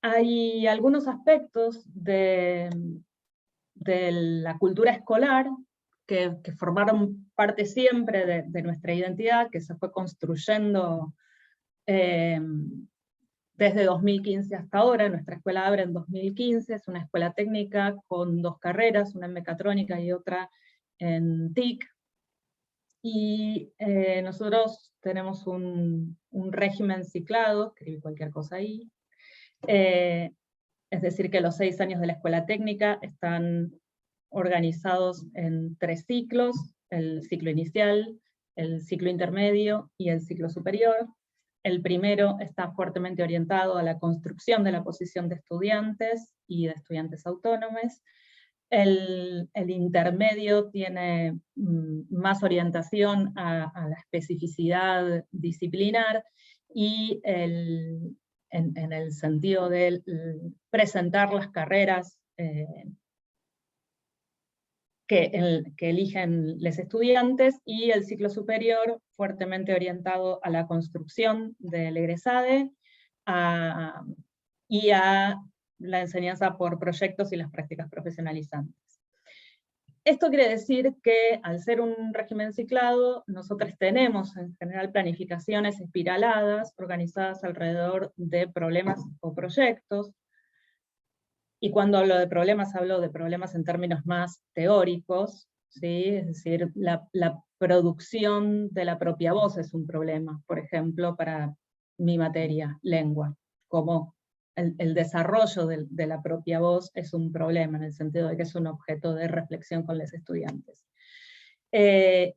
Hay algunos aspectos de la cultura escolar que formaron parte siempre de nuestra identidad, que se fue construyendo desde 2015 hasta ahora. Nuestra escuela abre en 2015, es una escuela técnica con 2 carreras, una en mecatrónica y otra en TIC, y nosotros tenemos un régimen ciclado, escribí cualquier cosa ahí, es decir que los 6 años de la escuela técnica están organizados en 3 ciclos, el ciclo inicial, el ciclo intermedio y el ciclo superior. El primero está fuertemente orientado a la construcción de la posición de estudiantes y de estudiantes autónomos. El intermedio tiene más orientación a la especificidad disciplinar, y en el sentido de presentar las carreras que eligen los estudiantes, y el ciclo superior fuertemente orientado a la construcción del egresado y a la enseñanza por proyectos y las prácticas profesionalizantes. Esto quiere decir que al ser un régimen ciclado, nosotros tenemos en general planificaciones espiraladas, organizadas alrededor de problemas o proyectos. Y cuando hablo de problemas en términos más teóricos, ¿sí? Es decir, la producción de la propia voz es un problema, por ejemplo, para mi materia, lengua, como el desarrollo de la propia voz es un problema, en el sentido de que es un objeto de reflexión con los estudiantes. Esta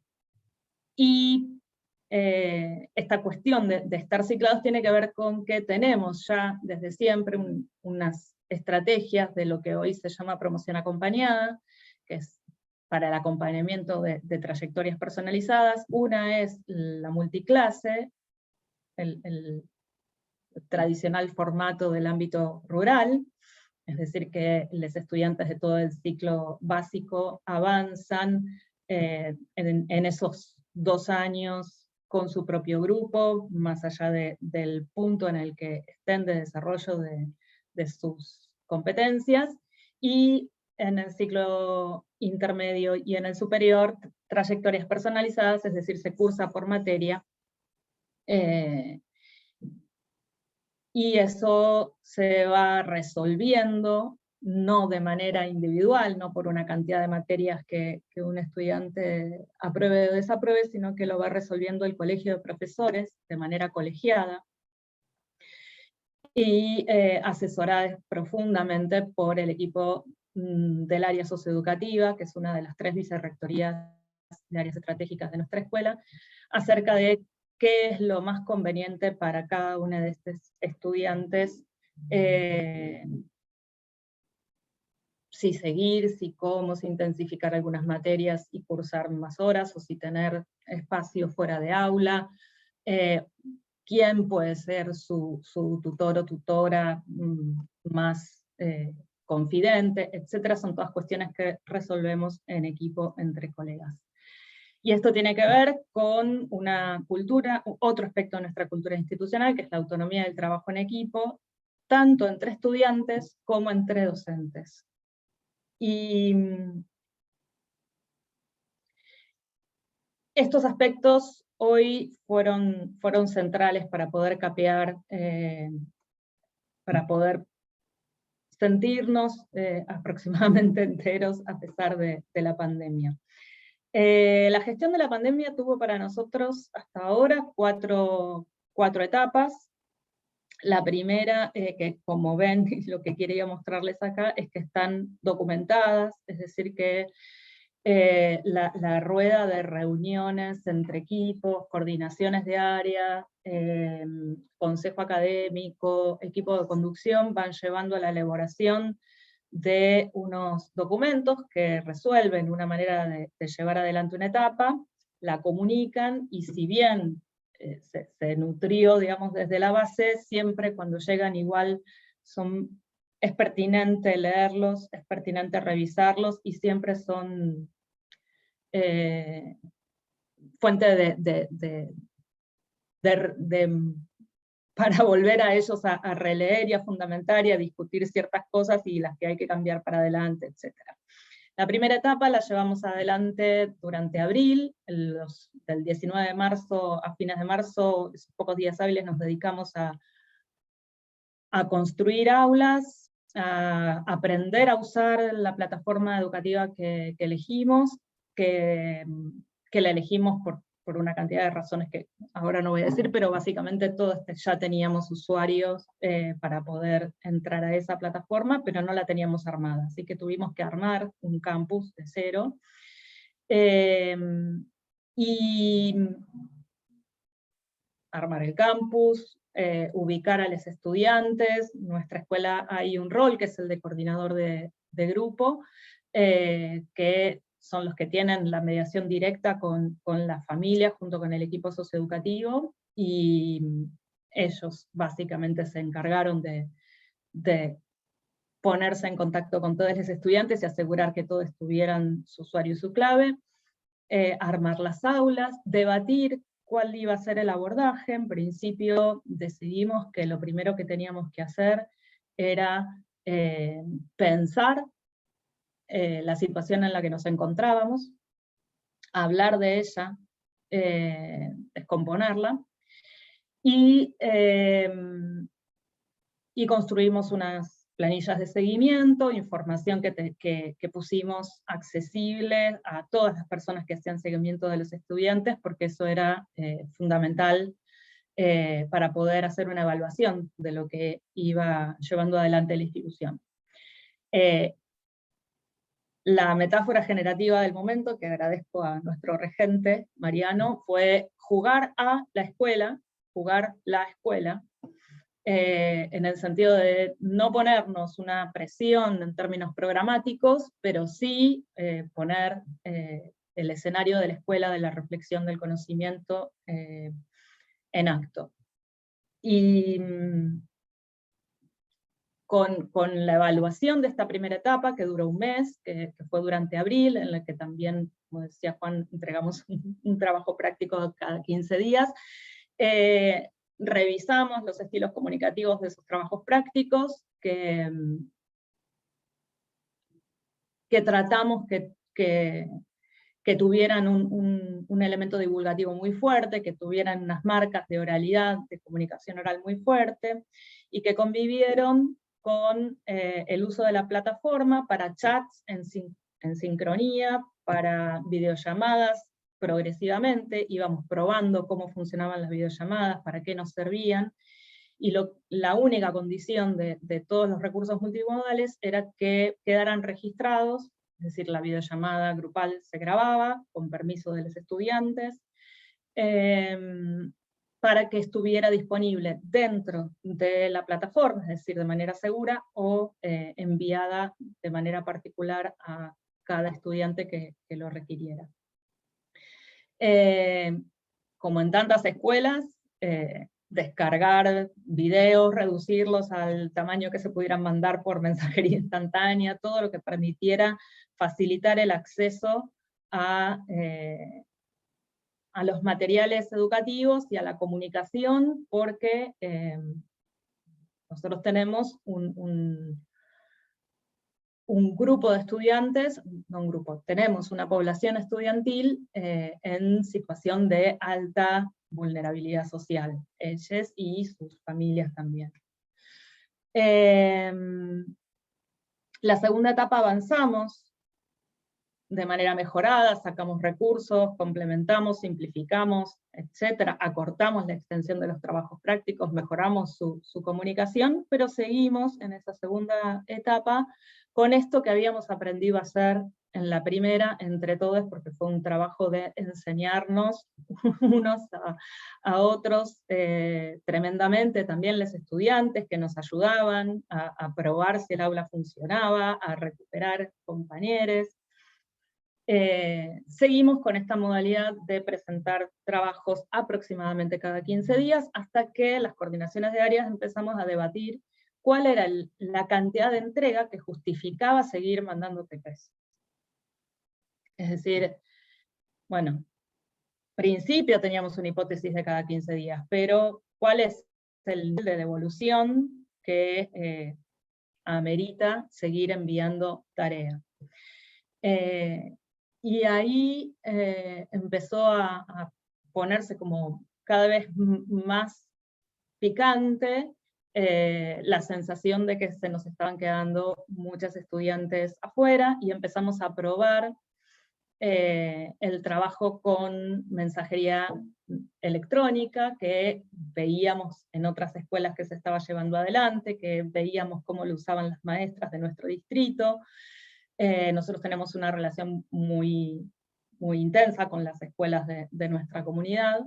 cuestión de estar ciclados tiene que ver con que tenemos ya desde siempre unas estrategias de lo que hoy se llama promoción acompañada, que es para el acompañamiento de trayectorias personalizadas. Una es la multiclase, el tradicional formato del ámbito rural, es decir, que los estudiantes de todo el ciclo básico avanzan en esos 2 años con su propio grupo, más allá del punto en el que estén de desarrollo de sus competencias, y en el ciclo intermedio y en el superior, trayectorias personalizadas, es decir, se cursa por materia, y eso se va resolviendo no de manera individual, no por una cantidad de materias que un estudiante apruebe o desapruebe, sino que lo va resolviendo el colegio de profesores de manera colegiada, y asesoradas profundamente por el equipo del área socioeducativa, que es una de las 3 vicerrectorías de áreas estratégicas de nuestra escuela, acerca de qué es lo más conveniente para cada uno de estos estudiantes, si seguir, si cómo, si intensificar algunas materias y cursar más horas, o si tener espacio fuera de aula, quién puede ser su tutor o tutora más confidente, etcétera. Son todas cuestiones que resolvemos en equipo entre colegas. Y esto tiene que ver con una cultura, otro aspecto de nuestra cultura institucional, que es la autonomía del trabajo en equipo, tanto entre estudiantes como entre docentes. Y estos aspectos hoy fueron centrales para poder capear, para poder sentirnos aproximadamente enteros a pesar de la pandemia. La gestión de la pandemia tuvo para nosotros hasta ahora cuatro etapas. La primera, que como ven, lo que quería mostrarles acá, es que están documentadas, es decir que la rueda de reuniones entre equipos, coordinaciones de área, consejo académico, equipo de conducción, van llevando a la elaboración de unos documentos que resuelven una manera de llevar adelante una etapa, la comunican, y si bien se nutrió, digamos, desde la base, siempre cuando llegan igual es pertinente leerlos, es pertinente revisarlos, y siempre son fuente para volver a ellos a releer y a fundamentar y a discutir ciertas cosas y las que hay que cambiar para adelante, etc. La primera etapa la llevamos adelante durante abril, del 19 de marzo a fines de marzo, esos pocos días hábiles nos dedicamos a construir aulas, a aprender a usar la plataforma educativa que elegimos, que la elegimos por una cantidad de razones que ahora no voy a decir, pero básicamente todos ya teníamos usuarios para poder entrar a esa plataforma, pero no la teníamos armada, así que tuvimos que armar un campus de cero, y armar el campus, ubicar a los estudiantes. En nuestra escuela hay un rol que es el de coordinador de grupo, que son los que tienen la mediación directa con la familia junto con el equipo socioeducativo, y ellos básicamente se encargaron de ponerse en contacto con todos los estudiantes y asegurar que todos tuvieran su usuario y su clave, armar las aulas, debatir cuál iba a ser el abordaje. En principio decidimos que lo primero que teníamos que hacer era pensar la situación en la que nos encontrábamos, hablar de ella, descomponerla, y construimos unas planillas de seguimiento, información que pusimos accesible a todas las personas que hacían seguimiento de los estudiantes, porque eso era fundamental para poder hacer una evaluación de lo que iba llevando adelante la institución. La metáfora generativa del momento, que agradezco a nuestro regente, Mariano, fue jugar la escuela, en el sentido de no ponernos una presión en términos programáticos, pero sí poner el escenario de la escuela, de la reflexión del conocimiento en acto. Y con la evaluación de esta primera etapa, que duró un mes, que fue durante abril, en la que también, como decía Juan, entregamos un trabajo práctico cada 15 días, revisamos los estilos comunicativos de esos trabajos prácticos, que tratamos que tuvieran un elemento divulgativo muy fuerte, que tuvieran unas marcas de oralidad, de comunicación oral muy fuerte, y que convivieron con el uso de la plataforma para chats en sincronía, para videollamadas progresivamente, íbamos probando cómo funcionaban las videollamadas, para qué nos servían, y la única condición de todos los recursos multimodales era que quedaran registrados, es decir, la videollamada grupal se grababa, con permiso de los estudiantes, para que estuviera disponible dentro de la plataforma, es decir, de manera segura, o enviada de manera particular a cada estudiante que lo requiriera. Como en tantas escuelas, descargar videos, reducirlos al tamaño que se pudieran mandar por mensajería instantánea, todo lo que permitiera facilitar el acceso a los materiales educativos y a la comunicación, porque nosotros tenemos un grupo de estudiantes, no un grupo, tenemos una población estudiantil en situación de alta vulnerabilidad social, ellos y sus familias también. La segunda etapa avanzamos de manera mejorada, sacamos recursos, complementamos, simplificamos, etcétera, acortamos la extensión de los trabajos prácticos, mejoramos su comunicación, pero seguimos en esa segunda etapa con esto que habíamos aprendido a hacer en la primera, entre todos, porque fue un trabajo de enseñarnos unos a otros tremendamente, también los estudiantes que nos ayudaban a probar si el aula funcionaba, a recuperar compañeros. Seguimos con esta modalidad de presentar trabajos aproximadamente cada 15 días, hasta que las coordinaciones de áreas empezamos a debatir cuál era la cantidad de entrega que justificaba seguir mandando TPs. Es decir, bueno, principio teníamos una hipótesis de cada 15 días, pero ¿cuál es el nivel de devolución que amerita seguir enviando tarea? Y ahí empezó a ponerse como cada vez más picante la sensación de que se nos estaban quedando muchos estudiantes afuera, y empezamos a probar el trabajo con mensajería electrónica, que veíamos en otras escuelas que se estaba llevando adelante, que veíamos cómo lo usaban las maestras de nuestro distrito. Nosotros tenemos una relación muy, muy intensa con las escuelas de nuestra comunidad,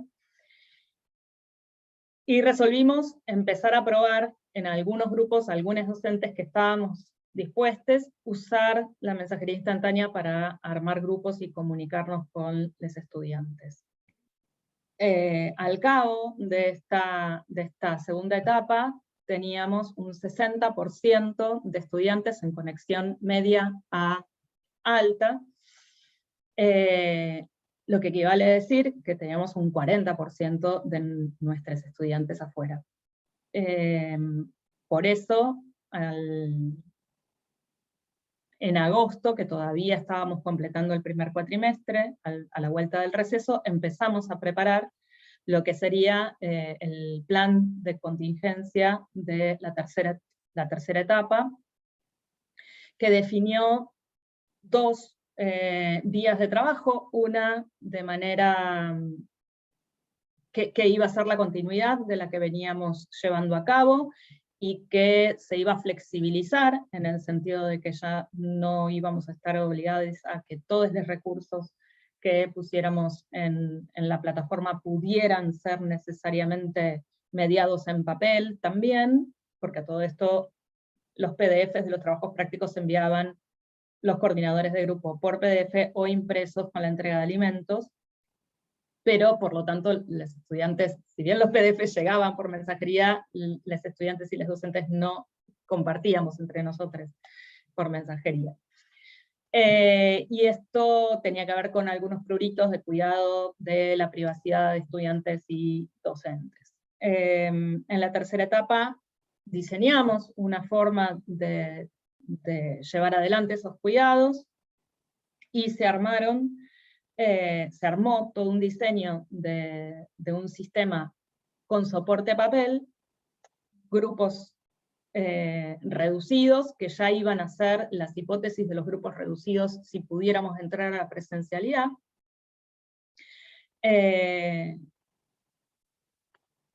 y resolvimos empezar a probar en algunos grupos, algunos docentes que estábamos dispuestos, usar la mensajería instantánea para armar grupos y comunicarnos con los estudiantes. Al cabo de esta segunda etapa, teníamos un 60% de estudiantes en conexión media a alta, lo que equivale a decir que teníamos un 40% de nuestros estudiantes afuera. Por eso, en agosto, que todavía estábamos completando el primer cuatrimestre, a la vuelta del receso, empezamos a preparar lo que sería el plan de contingencia de la tercera etapa, que definió 2 días de trabajo, una de manera que iba a ser la continuidad de la que veníamos llevando a cabo, y que se iba a flexibilizar, en el sentido de que ya no íbamos a estar obligados a que todos los recursos que pusiéramos en la plataforma pudieran ser necesariamente mediados en papel también, porque a todo esto los PDFs de los trabajos prácticos se enviaban los coordinadores de grupo por PDF o impresos con la entrega de alimentos, pero por lo tanto los estudiantes, si bien los PDF llegaban por mensajería, los estudiantes y los docentes no compartíamos entre nosotros por mensajería. Y esto tenía que ver con algunos pruritos de cuidado de la privacidad de estudiantes y docentes. En la tercera etapa diseñamos una forma de llevar adelante esos cuidados, y se armó todo un diseño de un sistema con soporte a papel, grupos reducidos, que ya iban a ser las hipótesis de los grupos reducidos si pudiéramos entrar a la presencialidad.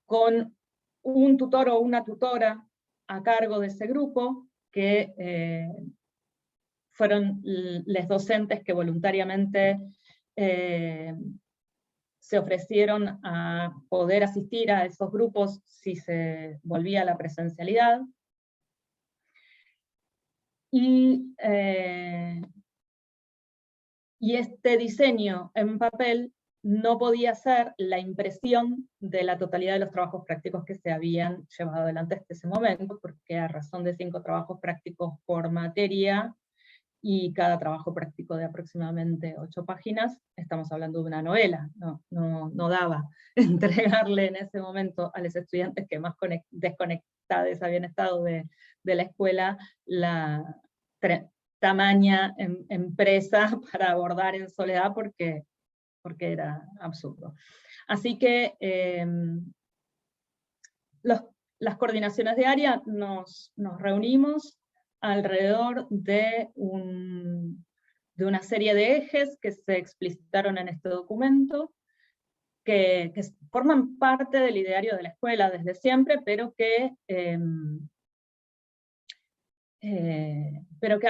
Con un tutor o una tutora a cargo de ese grupo, que fueron los docentes que voluntariamente se ofrecieron a poder asistir a esos grupos si se volvía a la presencialidad. Y este diseño en papel no podía ser la impresión de la totalidad de los trabajos prácticos que se habían llevado adelante hasta ese momento, porque a razón de 5 trabajos prácticos por materia, y cada trabajo práctico de aproximadamente 8 páginas, estamos hablando de una novela, no daba entregarle en ese momento a los estudiantes que más desconectados habían estado de la escuela la tamaña empresa para abordar en soledad, porque era absurdo. Así que las coordinaciones de área nos reunimos alrededor de una serie de ejes que se explicitaron en este documento, que forman parte del ideario de la escuela desde siempre, pero que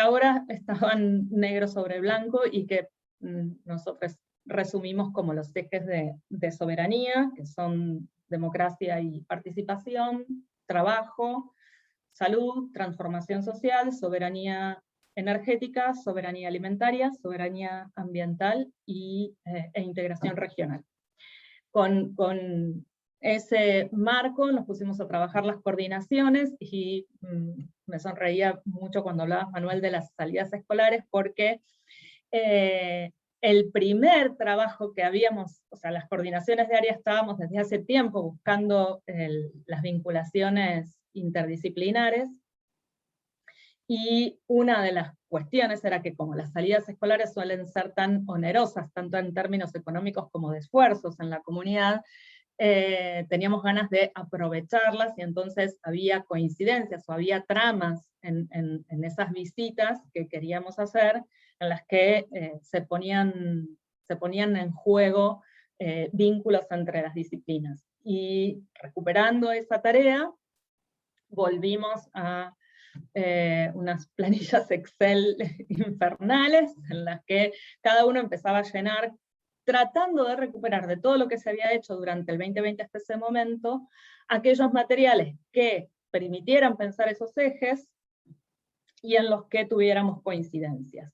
ahora estaban negro sobre blanco, y que nosotros resumimos como los ejes de soberanía, que son democracia y participación, trabajo, salud, transformación social, soberanía energética, soberanía alimentaria, soberanía ambiental e integración regional. Con ese marco nos pusimos a trabajar las coordinaciones, y me sonreía mucho cuando hablabas, Manuel, de las salidas escolares, porque el primer trabajo que habíamos, o sea, las coordinaciones de área estábamos desde hace tiempo buscando las vinculaciones interdisciplinares, y una de las cuestiones era que como las salidas escolares suelen ser tan onerosas, tanto en términos económicos como de esfuerzos en la comunidad, teníamos ganas de aprovecharlas, y entonces había coincidencias o había tramas en esas visitas que queríamos hacer, en las que se ponían en juego vínculos entre las disciplinas. Y recuperando esa tarea, volvimos a unas planillas Excel infernales, en las que cada uno empezaba a llenar, tratando de recuperar de todo lo que se había hecho durante el 2020 hasta ese momento, aquellos materiales que permitieran pensar esos ejes, y en los que tuviéramos coincidencias.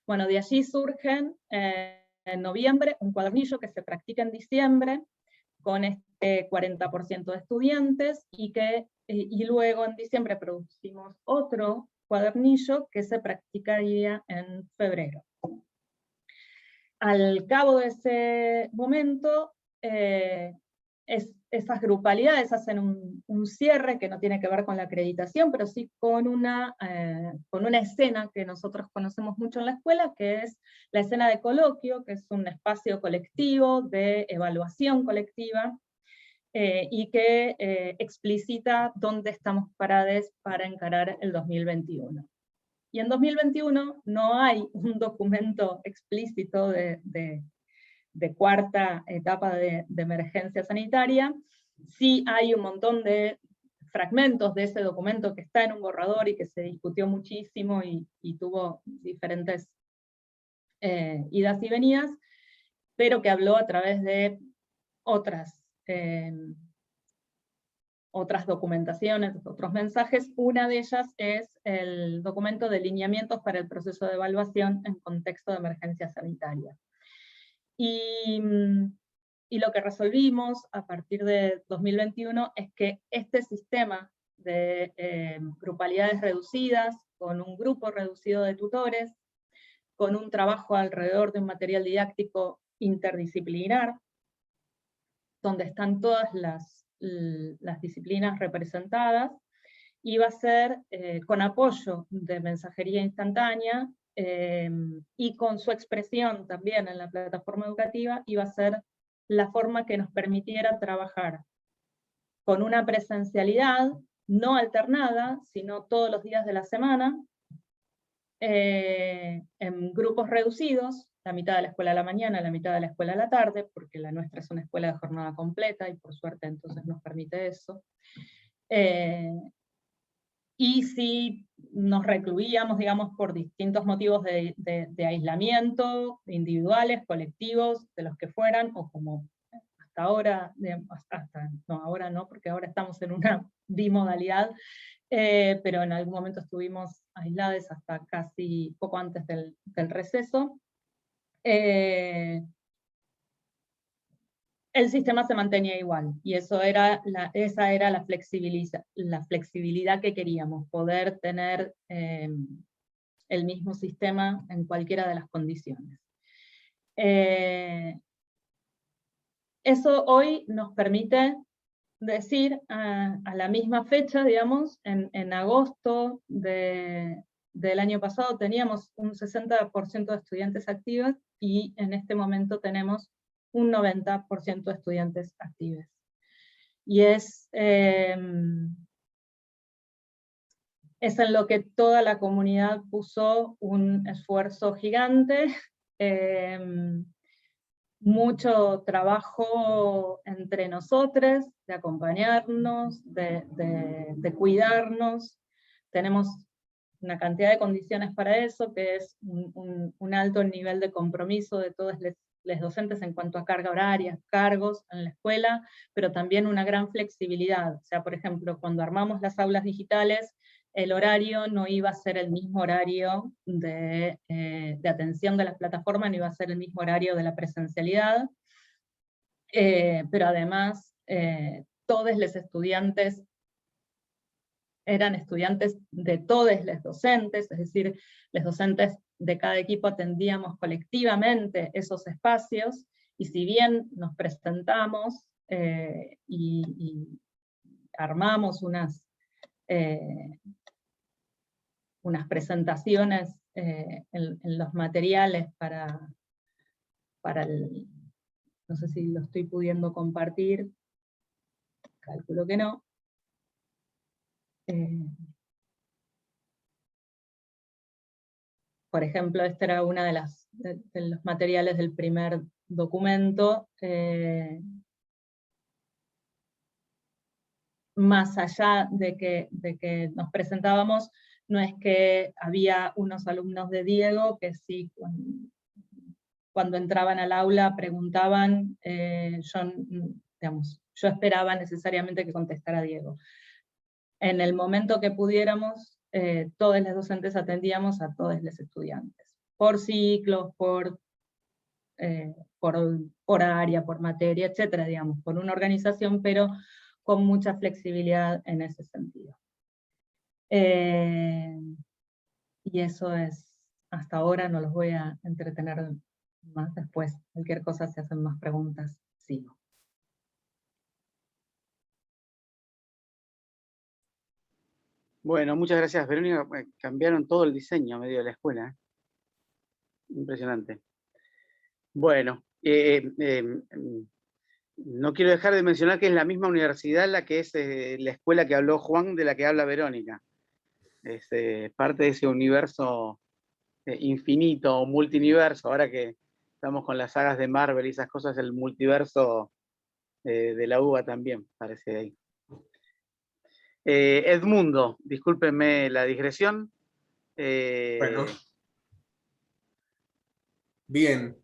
Bueno, de allí surgen en noviembre un cuadernillo que se practica en diciembre, con este 40% de estudiantes, y luego en diciembre producimos otro cuadernillo que se practicaría en febrero. Al cabo de ese momento, esas grupalidades hacen un cierre que no tiene que ver con la acreditación, pero sí con una escena que nosotros conocemos mucho en la escuela, que es la escena de coloquio, que es un espacio colectivo de evaluación colectiva, y que explicita dónde estamos parados para encarar el 2021. Y en 2021 no hay un documento explícito de cuarta etapa de emergencia sanitaria. Sí hay un montón de fragmentos de ese documento que está en un borrador y que se discutió muchísimo y tuvo diferentes idas y venidas, pero que habló a través de otras documentaciones, otros mensajes. Una de ellas es el documento de lineamientos para el proceso de evaluación en contexto de emergencia sanitaria. Y lo que resolvimos a partir de 2021 es que este sistema de grupalidades reducidas, con un grupo reducido de tutores, con un trabajo alrededor de un material didáctico interdisciplinar, donde están todas las disciplinas representadas, iba a ser con apoyo de mensajería instantánea, y con su expresión también en la plataforma educativa, iba a ser la forma que nos permitiera trabajar con una presencialidad no alternada, sino todos los días de la semana, en grupos reducidos, la mitad de la escuela a la mañana, la mitad de la escuela a la tarde, porque la nuestra es una escuela de jornada completa, y por suerte entonces nos permite eso. Y si nos recluíamos, digamos, por distintos motivos de aislamiento, individuales, colectivos, de los que fueran, o como hasta ahora, no, ahora no, porque ahora estamos en una bimodalidad, pero en algún momento estuvimos aislados hasta casi poco antes del receso. El sistema se mantenía igual, y esa era la flexibilidad que queríamos, poder tener el mismo sistema en cualquiera de las condiciones. Eso hoy nos permite decir, a la misma fecha, digamos, en agosto del año pasado teníamos un 60% de estudiantes activos, y en este momento tenemos un 90% de estudiantes activos. Y es en lo que toda la comunidad puso un esfuerzo gigante, mucho trabajo entre nosotros, de acompañarnos, de cuidarnos. Tenemos una cantidad de condiciones para eso, que es un alto nivel de compromiso de todos los docentes en cuanto a carga horaria, cargos en la escuela, pero también una gran flexibilidad. O sea, por ejemplo, cuando armamos las aulas digitales, el horario no iba a ser el mismo horario de atención de las plataformas, no iba a ser el mismo horario de la presencialidad, pero además todos los estudiantes eran estudiantes de todos los docentes, es decir, los docentes de cada equipo atendíamos colectivamente esos espacios, y si bien nos presentamos y armamos unas presentaciones en los materiales para no sé si lo estoy pudiendo compartir, calculo que no. Por ejemplo, esta era una de los materiales del primer documento. Más allá de que nos presentábamos, no es que había unos alumnos de Diego que sí, cuando entraban al aula preguntaban, yo esperaba necesariamente que contestara Diego. En el momento que pudiéramos, todos los docentes atendíamos a todos los estudiantes, por ciclos, por área, por materia, etcétera, digamos, por una organización, pero con mucha flexibilidad en ese sentido. Y eso es, hasta ahora no los voy a entretener más, después, cualquier cosa, si hacen más preguntas, sigo. Bueno, muchas gracias, Verónica. Cambiaron todo el diseño a medio de la escuela, ¿eh? Impresionante. Bueno, no quiero dejar de mencionar que es la misma universidad la que es la escuela que habló Juan, de la que habla Verónica. Es parte de ese universo infinito o multiverso. Ahora que estamos con las sagas de Marvel y esas cosas, el multiverso de la UBA también parece ahí. Edmundo, discúlpenme la digresión. Bueno. Bien.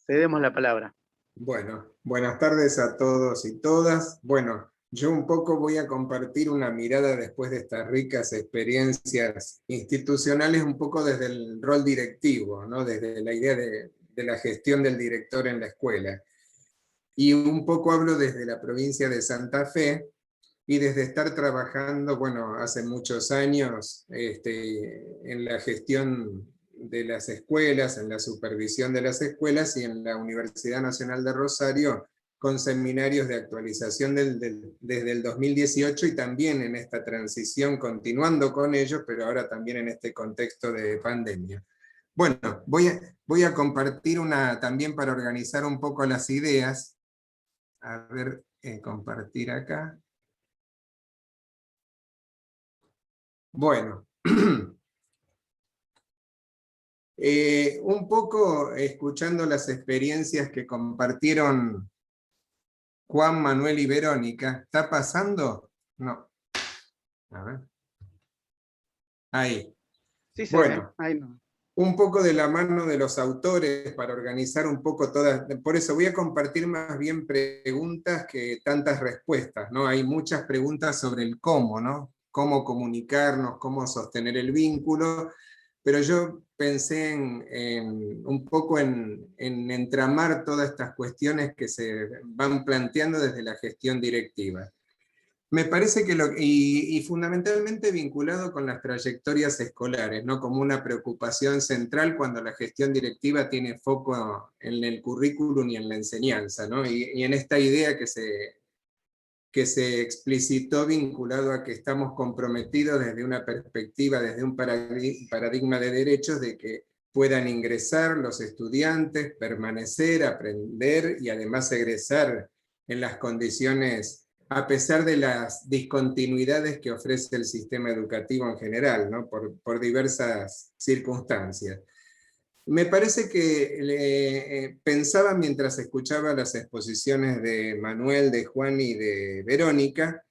Cedemos la palabra. Bueno, buenas tardes a todos y todas. Bueno, yo un poco voy a compartir una mirada después de estas ricas experiencias institucionales, un poco desde el rol directivo, ¿no? Desde la idea de la gestión del director en la escuela. Y un poco hablo desde la provincia de Santa Fe, y desde estar trabajando, bueno, hace muchos años en la gestión de las escuelas, en la supervisión de las escuelas, y en la Universidad Nacional de Rosario, con seminarios de actualización desde el 2018, y también en esta transición, continuando con ellos, pero ahora también en este contexto de pandemia. Bueno, voy a compartir también para organizar un poco las ideas. A ver, compartir acá. Bueno, un poco escuchando las experiencias que compartieron Juan, Manuel y Verónica. ¿Está pasando? No. A ver. Ahí. Sí, se Bueno, ve. Ahí no. un poco de la mano de los autores para organizar un poco todas. Por eso voy a compartir más bien preguntas que tantas respuestas, ¿no? Hay muchas preguntas sobre el cómo, ¿no? Cómo comunicarnos, cómo sostener el vínculo, pero yo pensé un poco en entramar todas estas cuestiones que se van planteando desde la gestión directiva. Me parece que y fundamentalmente vinculado con las trayectorias escolares, ¿no? Como una preocupación central cuando la gestión directiva tiene foco en el currículum y en la enseñanza, ¿no? Y en esta idea que se explicitó vinculado a que estamos comprometidos desde una perspectiva, desde un paradigma de derechos, de que puedan ingresar los estudiantes, permanecer, aprender y además egresar en las condiciones, a pesar de las discontinuidades que ofrece el sistema educativo en general, ¿no? por diversas circunstancias. Me parece que pensaba mientras escuchaba las exposiciones de Manuel, de Juan y de Verónica,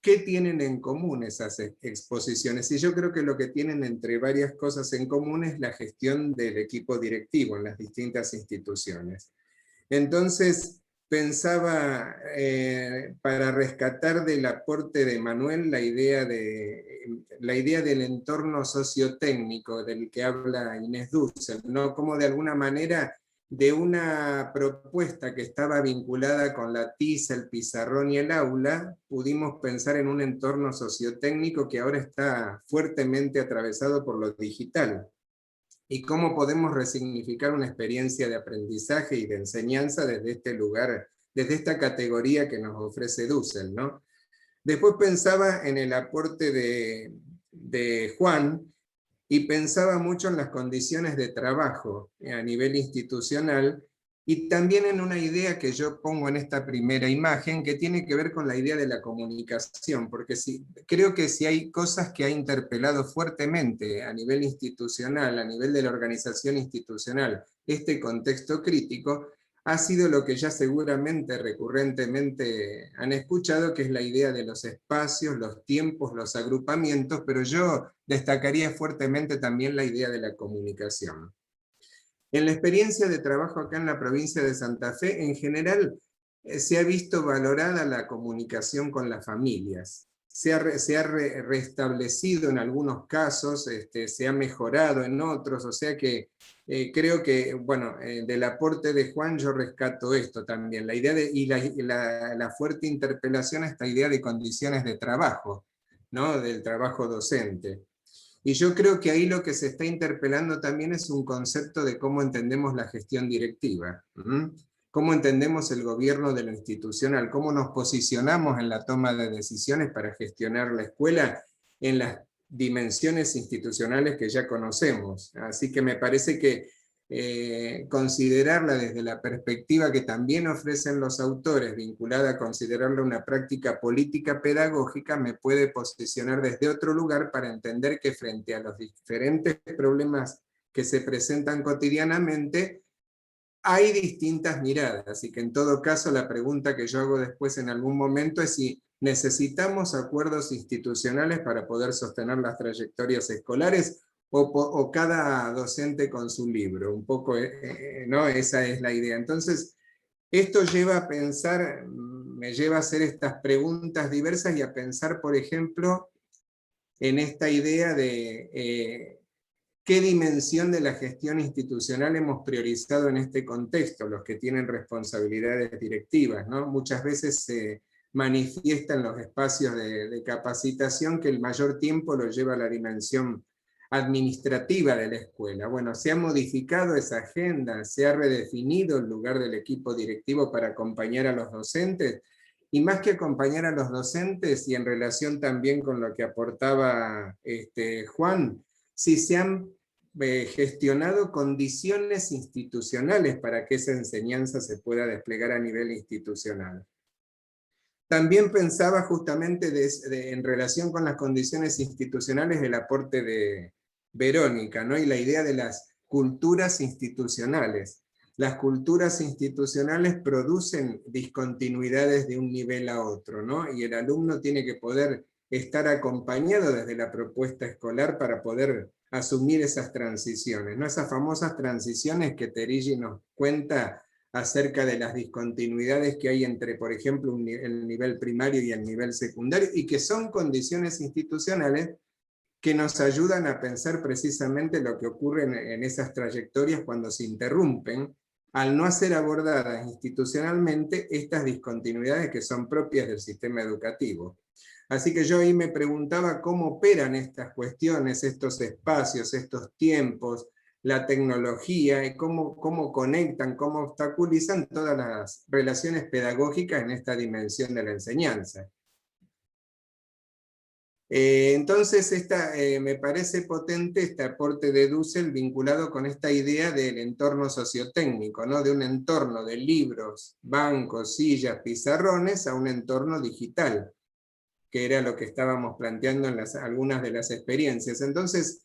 ¿qué tienen en común esas exposiciones? Y yo creo que lo que tienen entre varias cosas en común es la gestión del equipo directivo en las distintas instituciones. Entonces, pensaba, para rescatar del aporte de Manuel la idea del entorno sociotécnico del que habla Inés Dussel, ¿no? Como de alguna manera de una propuesta que estaba vinculada con la tiza, el pizarrón y el aula, pudimos pensar en un entorno sociotécnico que ahora está fuertemente atravesado por lo digital. Y cómo podemos resignificar una experiencia de aprendizaje y de enseñanza desde este lugar, desde esta categoría que nos ofrece Dussel, ¿no? Después pensaba en el aporte de Juan y pensaba mucho en las condiciones de trabajo a nivel institucional y también en una idea que yo pongo en esta primera imagen que tiene que ver con la idea de la comunicación, porque creo que si hay cosas que ha interpelado fuertemente a nivel institucional, a nivel de la organización institucional, este contexto crítico, ha sido lo que ya seguramente recurrentemente han escuchado, que es la idea de los espacios, los tiempos, los agrupamientos, pero yo destacaría fuertemente también la idea de la comunicación. En la experiencia de trabajo acá en la provincia de Santa Fe, en general, se ha visto valorada la comunicación con las familias. Se ha restablecido en algunos casos, se ha mejorado en otros, o sea que creo que, bueno, del aporte de Juan yo rescato esto también, la idea y la fuerte interpelación a esta idea de condiciones de trabajo, ¿no? Del trabajo docente. Y yo creo que ahí lo que se está interpelando también es un concepto de cómo entendemos la gestión directiva, cómo entendemos el gobierno de lo institucional, cómo nos posicionamos en la toma de decisiones para gestionar la escuela en las dimensiones institucionales que ya conocemos. Así que me parece que considerarla desde la perspectiva que también ofrecen los autores, vinculada a considerarla una práctica política pedagógica, me puede posicionar desde otro lugar para entender que frente a los diferentes problemas que se presentan cotidianamente, hay distintas miradas, y que en todo caso la pregunta que yo hago después en algún momento es si necesitamos acuerdos institucionales para poder sostener las trayectorias escolares, o cada docente con su libro, un poco, ¿no? Esa es la idea. Entonces, esto lleva a pensar, me lleva a hacer estas preguntas diversas y a pensar, por ejemplo, en esta idea de qué dimensión de la gestión institucional hemos priorizado en este contexto, los que tienen responsabilidades directivas, ¿no? Muchas veces se manifiesta en los espacios de capacitación que el mayor tiempo lo lleva a la dimensión administrativa de la escuela. Bueno, se ha modificado esa agenda, se ha redefinido el lugar del equipo directivo para acompañar a los docentes, y más que acompañar a los docentes, y en relación también con lo que aportaba Juan, si se han gestionado condiciones institucionales para que esa enseñanza se pueda desplegar a nivel institucional. También pensaba justamente en relación con las condiciones institucionales el aporte de Verónica, ¿no? Y la idea de las culturas institucionales. Las culturas institucionales producen discontinuidades de un nivel a otro, ¿no? Y el alumno tiene que poder estar acompañado desde la propuesta escolar para poder asumir esas transiciones, ¿no? Esas famosas transiciones que Terigi nos cuenta acerca de las discontinuidades que hay entre, por ejemplo, el nivel primario y el nivel secundario, y que son condiciones institucionales que nos ayudan a pensar precisamente lo que ocurre en esas trayectorias cuando se interrumpen, al no ser abordadas institucionalmente estas discontinuidades que son propias del sistema educativo. Así que yo ahí me preguntaba cómo operan estas cuestiones, estos espacios, estos tiempos, la tecnología, y cómo conectan, cómo obstaculizan todas las relaciones pedagógicas en esta dimensión de la enseñanza. Entonces me parece potente este aporte de Dussel vinculado con esta idea del entorno sociotécnico, ¿no? De un entorno de libros, bancos, sillas, pizarrones a un entorno digital, que era lo que estábamos planteando en algunas de las experiencias. Entonces,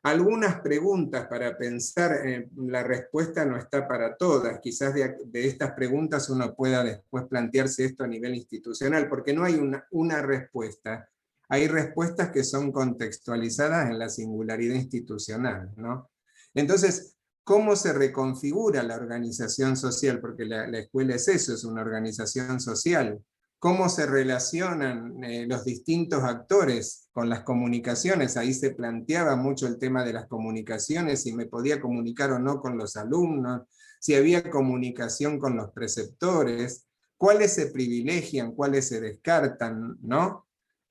algunas preguntas para pensar, la respuesta no está para todas, quizás de estas preguntas uno pueda después plantearse esto a nivel institucional, porque no hay una respuesta. Hay respuestas que son contextualizadas en la singularidad institucional, ¿no? Entonces, ¿cómo se reconfigura la organización social? Porque la escuela es eso, es una organización social. ¿Cómo se relacionan los distintos actores con las comunicaciones? Ahí se planteaba mucho el tema de las comunicaciones, si me podía comunicar o no con los alumnos, si había comunicación con los preceptores, cuáles se privilegian, cuáles se descartan, ¿no?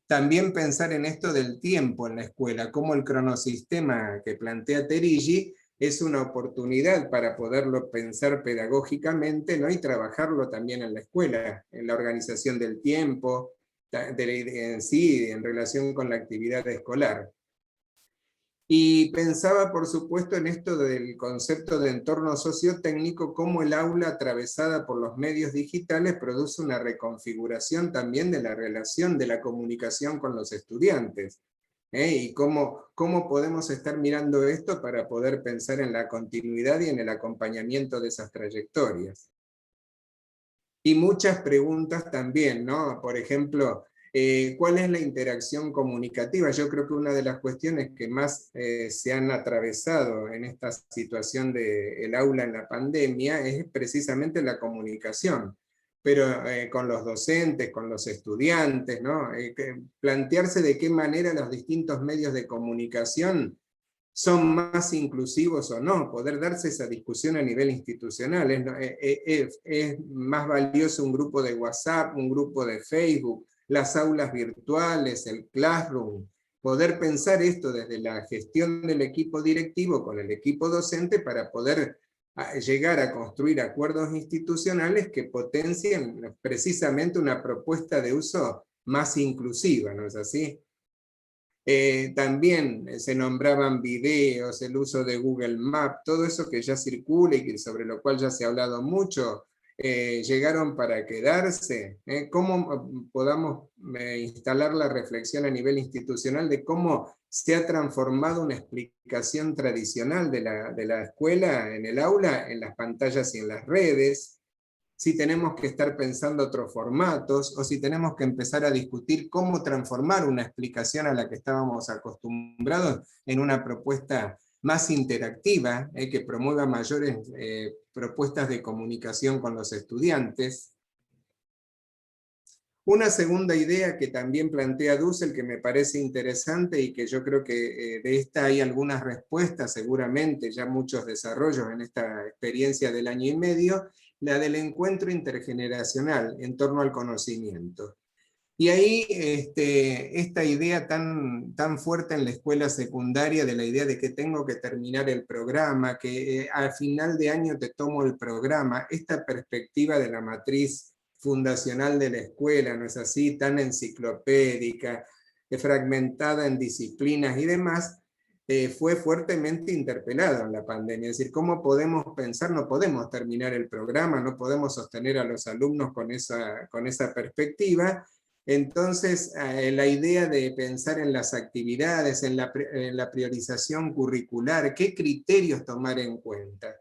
También pensar en esto del tiempo en la escuela, cómo el cronosistema que plantea Terigi es una oportunidad para poderlo pensar pedagógicamente, ¿no? Y trabajarlo también en la escuela, en la organización del tiempo, en sí, en relación con la actividad escolar. Y pensaba, por supuesto, en esto del concepto de entorno sociotécnico, cómo el aula atravesada por los medios digitales produce una reconfiguración también de la relación de la comunicación con los estudiantes. Y cómo podemos estar mirando esto para poder pensar en la continuidad y en el acompañamiento de esas trayectorias. Y muchas preguntas también, ¿no? Por ejemplo, ¿cuál es la interacción comunicativa? Yo creo que una de las cuestiones que más se han atravesado en esta situación del aula en la pandemia es precisamente la comunicación, pero con los docentes, con los estudiantes, ¿no? Plantearse de qué manera los distintos medios de comunicación son más inclusivos o no, poder darse esa discusión a nivel institucional. Es más valioso un grupo de WhatsApp, un grupo de Facebook, las aulas virtuales, el Classroom, poder pensar esto desde la gestión del equipo directivo con el equipo docente para poder llegar a construir acuerdos institucionales que potencien precisamente una propuesta de uso más inclusiva, ¿no es así? También se nombraban videos, el uso de Google Maps, todo eso que ya circula y sobre lo cual ya se ha hablado mucho, llegaron para quedarse. ¿Cómo podamos instalar la reflexión a nivel institucional de cómo se ha transformado una explicación tradicional de la escuela en el aula, en las pantallas y en las redes? Si tenemos que estar pensando otros formatos, o si tenemos que empezar a discutir cómo transformar una explicación a la que estábamos acostumbrados en una propuesta más interactiva, que promueva mayores propuestas de comunicación con los estudiantes. Una segunda idea que también plantea Dussel, que me parece interesante y que yo creo que de esta hay algunas respuestas, seguramente ya muchos desarrollos en esta experiencia del año y medio, la del encuentro intergeneracional en torno al conocimiento. Y ahí esta idea tan fuerte en la escuela secundaria de la idea de que tengo que terminar el programa, que al final de año te tomo el programa, esta perspectiva de la matriz fundacional de la escuela, ¿no es así? Tan enciclopédica, fragmentada en disciplinas y demás, fue fuertemente interpelado en la pandemia. Es decir, ¿cómo podemos pensar? No podemos terminar el programa, no podemos sostener a los alumnos con esa perspectiva. Entonces, la idea de pensar en las actividades, en la priorización curricular, ¿qué criterios tomar en cuenta,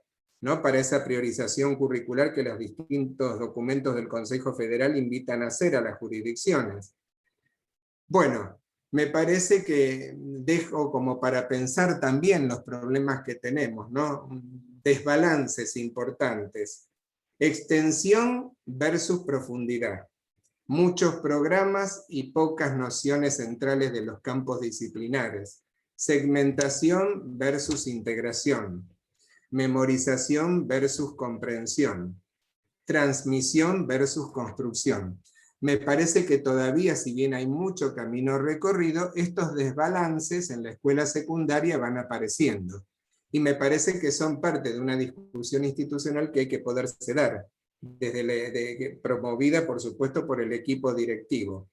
¿no? Para esa priorización curricular que los distintos documentos del Consejo Federal invitan a hacer a las jurisdicciones? Bueno, me parece que dejo como para pensar también los problemas que tenemos, ¿no? Desbalances importantes. Extensión versus profundidad. Muchos programas y pocas nociones centrales de los campos disciplinares. Segmentación versus integración. Memorización versus comprensión. Transmisión versus construcción. Me parece que todavía, si bien hay mucho camino recorrido, estos desbalances en la escuela secundaria van apareciendo. Y me parece que son parte de una discusión institucional que hay que poderse dar, promovida, por supuesto, por el equipo directivo.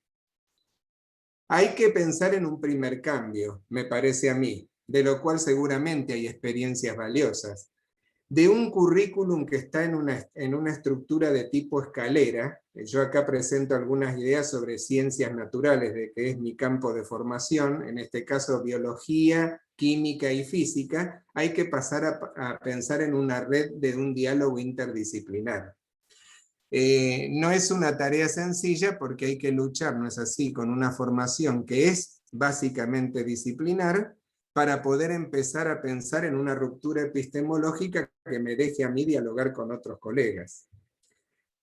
Hay que pensar en un primer cambio, me parece a mí, de lo cual seguramente hay experiencias valiosas. De un currículum que está en una estructura de tipo escalera. Yo acá presento algunas ideas sobre ciencias naturales, de que es mi campo de formación, en este caso biología, química y física. Hay que pasar a pensar en una red de un diálogo interdisciplinar. No es una tarea sencilla porque hay que luchar, no es así, con una formación que es básicamente disciplinar, para poder empezar a pensar en una ruptura epistemológica que me deje a mí dialogar con otros colegas.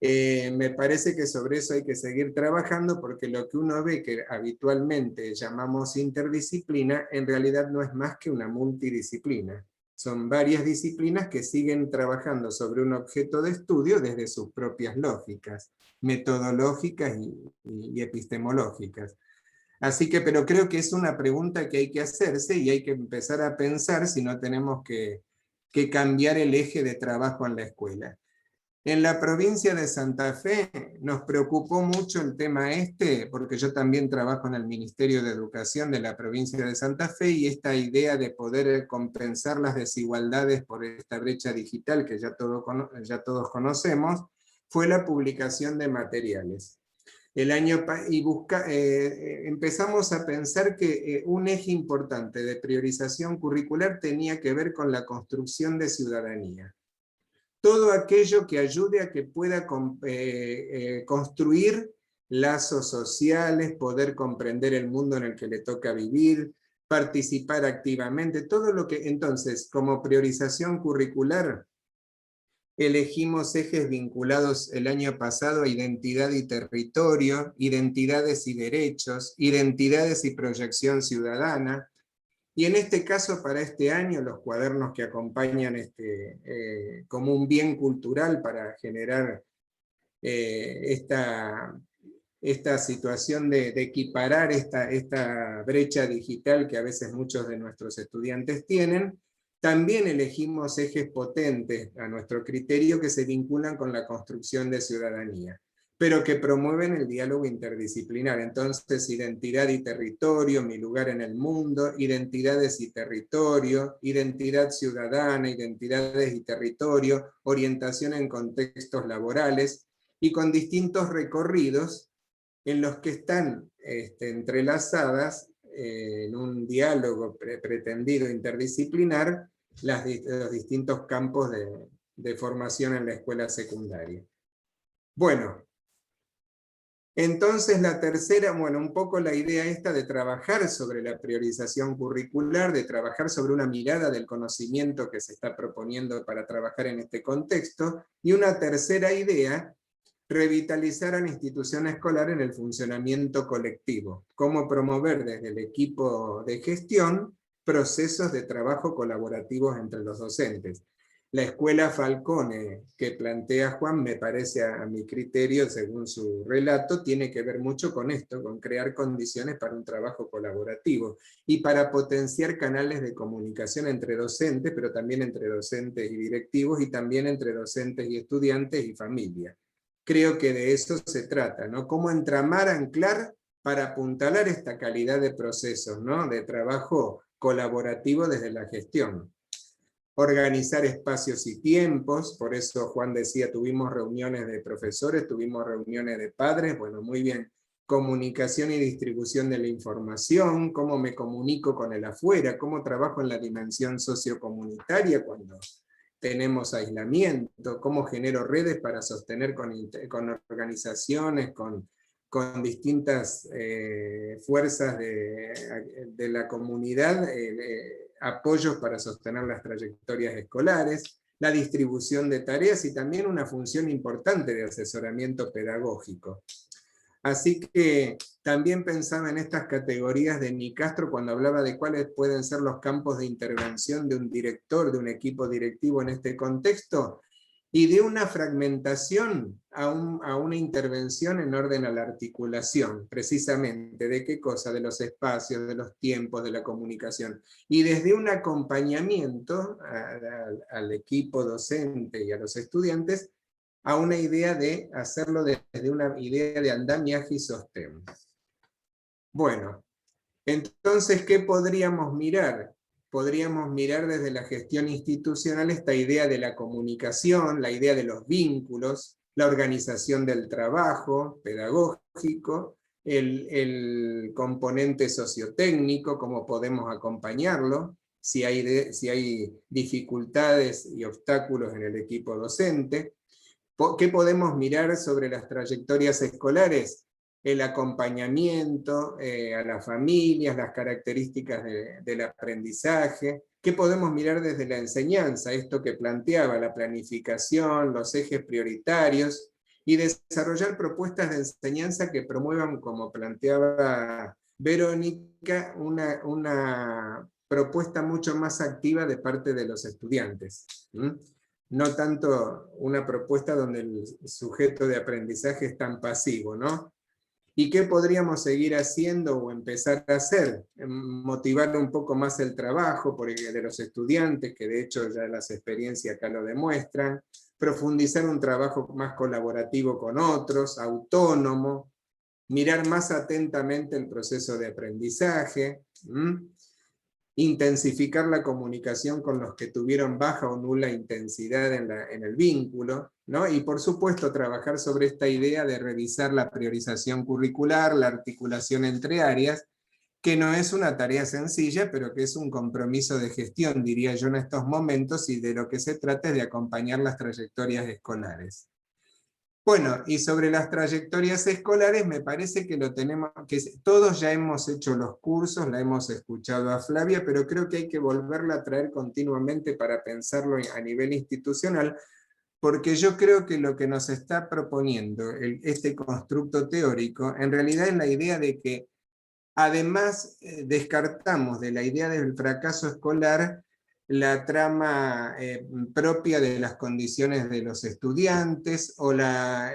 Me parece que sobre eso hay que seguir trabajando, porque lo que uno ve que habitualmente llamamos interdisciplina, en realidad no es más que una multidisciplina. Son varias disciplinas que siguen trabajando sobre un objeto de estudio desde sus propias lógicas, metodológicas y epistemológicas. Así que, pero creo que es una pregunta que hay que hacerse y hay que empezar a pensar si no tenemos que cambiar el eje de trabajo en la escuela. En la provincia de Santa Fe nos preocupó mucho el tema porque yo también trabajo en el Ministerio de Educación de la provincia de Santa Fe, y esta idea de poder compensar las desigualdades por esta brecha digital que ya todos conocemos, fue la publicación de materiales. Empezamos a pensar que un eje importante de priorización curricular tenía que ver con la construcción de ciudadanía. Todo aquello que ayude a que pueda construir lazos sociales, poder comprender el mundo en el que le toca vivir, participar activamente, todo lo que entonces, como priorización curricular, elegimos ejes vinculados el año pasado a identidad y territorio, identidades y derechos, identidades y proyección ciudadana. Y en este caso, para este año, los cuadernos que acompañan como un bien cultural para generar esta situación de equiparar esta brecha digital que a veces muchos de nuestros estudiantes tienen. También elegimos ejes potentes a nuestro criterio que se vinculan con la construcción de ciudadanía, pero que promueven el diálogo interdisciplinar. Entonces, identidad y territorio, mi lugar en el mundo, identidades y territorio, identidad ciudadana, identidades y territorio, orientación en contextos laborales, y con distintos recorridos en los que están entrelazadas en un diálogo pretendido interdisciplinar los distintos campos de formación en la escuela secundaria. Bueno, entonces la tercera, un poco la idea esta de trabajar sobre la priorización curricular, de trabajar sobre una mirada del conocimiento que se está proponiendo para trabajar en este contexto, y una tercera idea, revitalizar a la institución escolar en el funcionamiento colectivo, cómo promover desde el equipo de gestión procesos de trabajo colaborativos entre los docentes. La escuela Falcone que plantea Juan, me parece a mi criterio, según su relato, tiene que ver mucho con esto, con crear condiciones para un trabajo colaborativo y para potenciar canales de comunicación entre docentes, pero también entre docentes y directivos, y también entre docentes y estudiantes y familia. Creo que de eso se trata, ¿no? Cómo entramar, anclar para apuntalar esta calidad de procesos, ¿no? De trabajo colaborativo desde la gestión. Organizar espacios y tiempos, por eso Juan decía, tuvimos reuniones de profesores, tuvimos reuniones de padres, bueno, muy bien. Comunicación y distribución de la información, cómo me comunico con el afuera, cómo trabajo en la dimensión sociocomunitaria cuando tenemos aislamiento, cómo genero redes para sostener con organizaciones, con distintas fuerzas de la comunidad, apoyos para sostener las trayectorias escolares, la distribución de tareas y también una función importante de asesoramiento pedagógico. Así que también pensaba en estas categorías de Nicastro cuando hablaba de cuáles pueden ser los campos de intervención de un director, de un equipo directivo en este contexto, y de una fragmentación a una intervención en orden a la articulación, precisamente, ¿de qué cosa? De los espacios, de los tiempos, de la comunicación. Y desde un acompañamiento al equipo docente y a los estudiantes, a una idea de hacerlo desde una idea de andamiaje y sostén. Bueno, entonces, ¿qué podríamos mirar? Podríamos mirar desde la gestión institucional esta idea de la comunicación, la idea de los vínculos, la organización del trabajo pedagógico, el componente sociotécnico, cómo podemos acompañarlo, si hay dificultades y obstáculos en el equipo docente. ¿Qué podemos mirar sobre las trayectorias escolares? El acompañamiento a las familias, las características del aprendizaje. ¿Qué podemos mirar desde la enseñanza? Esto que planteaba, la planificación, los ejes prioritarios, y desarrollar propuestas de enseñanza que promuevan, como planteaba Verónica, una propuesta mucho más activa de parte de los estudiantes. No tanto una propuesta donde el sujeto de aprendizaje es tan pasivo, ¿no? ¿Y qué podríamos seguir haciendo o empezar a hacer? Motivar un poco más el trabajo de los estudiantes, que de hecho ya las experiencias acá lo demuestran, profundizar un trabajo más colaborativo con otros, autónomo, mirar más atentamente el proceso de aprendizaje, intensificar la comunicación con los que tuvieron baja o nula intensidad en el vínculo, ¿no? Y por supuesto trabajar sobre esta idea de revisar la priorización curricular, la articulación entre áreas, que no es una tarea sencilla, pero que es un compromiso de gestión, diría yo en estos momentos, y de lo que se trata es de acompañar las trayectorias escolares. Bueno, y sobre las trayectorias escolares me parece que lo tenemos, que todos ya hemos hecho los cursos, la hemos escuchado a Flavia, pero creo que hay que volverla a traer continuamente para pensarlo a nivel institucional, porque yo creo que lo que nos está proponiendo este constructo teórico, en realidad es la idea de que además descartamos de la idea del fracaso escolar la trama propia de las condiciones de los estudiantes o la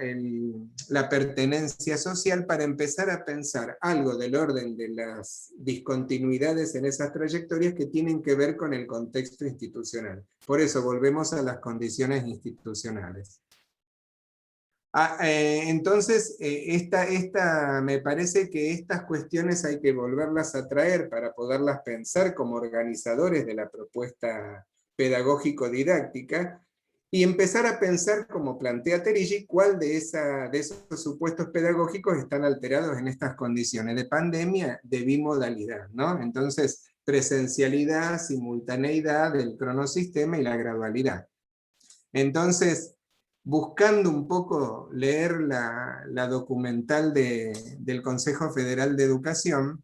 pertenencia social para empezar a pensar algo del orden de las discontinuidades en esas trayectorias que tienen que ver con el contexto institucional. Por eso volvemos a las condiciones institucionales. Entonces, me parece que estas cuestiones hay que volverlas a traer para poderlas pensar como organizadores de la propuesta pedagógico-didáctica y empezar a pensar, como plantea Terigi, cuál de esos supuestos pedagógicos están alterados en estas condiciones de pandemia de bimodalidad, ¿no? Entonces, presencialidad, simultaneidad del cronosistema y la gradualidad. Entonces, buscando un poco leer la documental del Consejo Federal de Educación,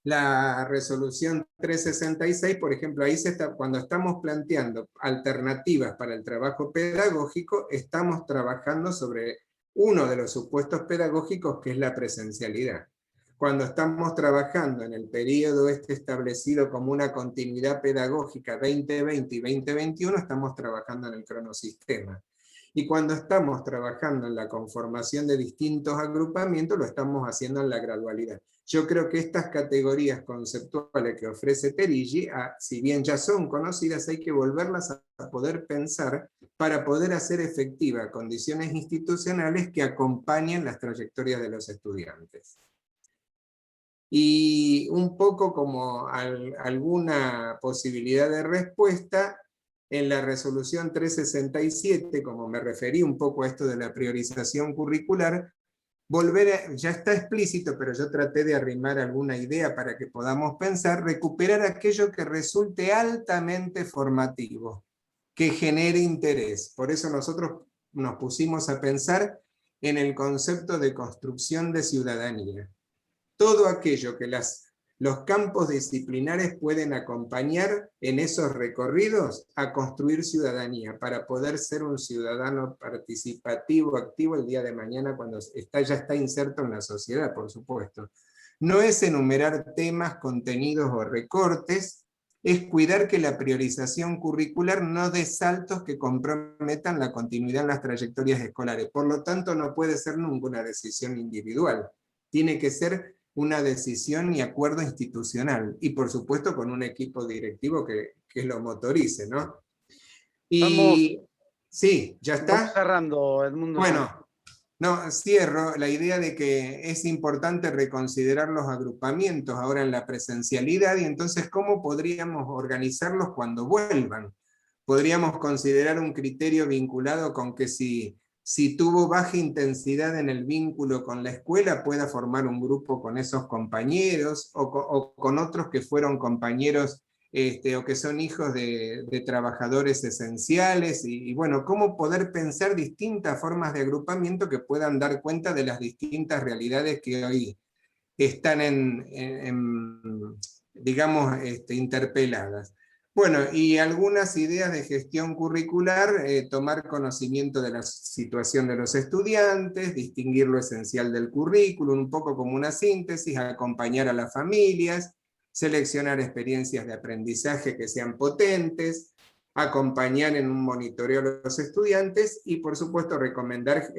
la resolución 366, por ejemplo, ahí cuando estamos planteando alternativas para el trabajo pedagógico, estamos trabajando sobre uno de los supuestos pedagógicos que es la presencialidad. Cuando estamos trabajando en el periodo establecido como una continuidad pedagógica 2020 y 2021, estamos trabajando en el cronosistema. Y cuando estamos trabajando en la conformación de distintos agrupamientos, lo estamos haciendo en la gradualidad. Yo creo que estas categorías conceptuales que ofrece Terigi, si bien ya son conocidas, hay que volverlas a poder pensar para poder hacer efectiva condiciones institucionales que acompañen las trayectorias de los estudiantes. Y un poco como alguna posibilidad de respuesta, en la resolución 367, como me referí un poco a esto de la priorización curricular, ya está explícito, pero yo traté de arrimar alguna idea para que podamos pensar, recuperar aquello que resulte altamente formativo, que genere interés. Por eso nosotros nos pusimos a pensar en el concepto de construcción de ciudadanía. Todo aquello que los campos disciplinares pueden acompañar en esos recorridos a construir ciudadanía, para poder ser un ciudadano participativo, activo el día de mañana cuando ya está inserto en la sociedad, por supuesto. No es enumerar temas, contenidos o recortes, es cuidar que la priorización curricular no dé saltos que comprometan la continuidad en las trayectorias escolares. Por lo tanto, no puede ser nunca una decisión individual. Tiene que ser una decisión y acuerdo institucional, y por supuesto con un equipo directivo que lo motorice, ¿no? Y sí, ¿ya está? Vamos cerrando, Edmundo. Bueno, no, cierro la idea de que es importante reconsiderar los agrupamientos ahora en la presencialidad, y entonces ¿cómo podríamos organizarlos cuando vuelvan? Podríamos considerar un criterio vinculado con que si tuvo baja intensidad en el vínculo con la escuela, pueda formar un grupo con esos compañeros, o con otros que fueron compañeros o que son hijos de trabajadores esenciales, y bueno, cómo poder pensar distintas formas de agrupamiento que puedan dar cuenta de las distintas realidades que hoy están digamos, interpeladas. Bueno, y algunas ideas de gestión curricular: tomar conocimiento de la situación de los estudiantes, distinguir lo esencial del currículum, un poco como una síntesis, acompañar a las familias, seleccionar experiencias de aprendizaje que sean potentes, acompañar en un monitoreo a los estudiantes, y por supuesto recomendar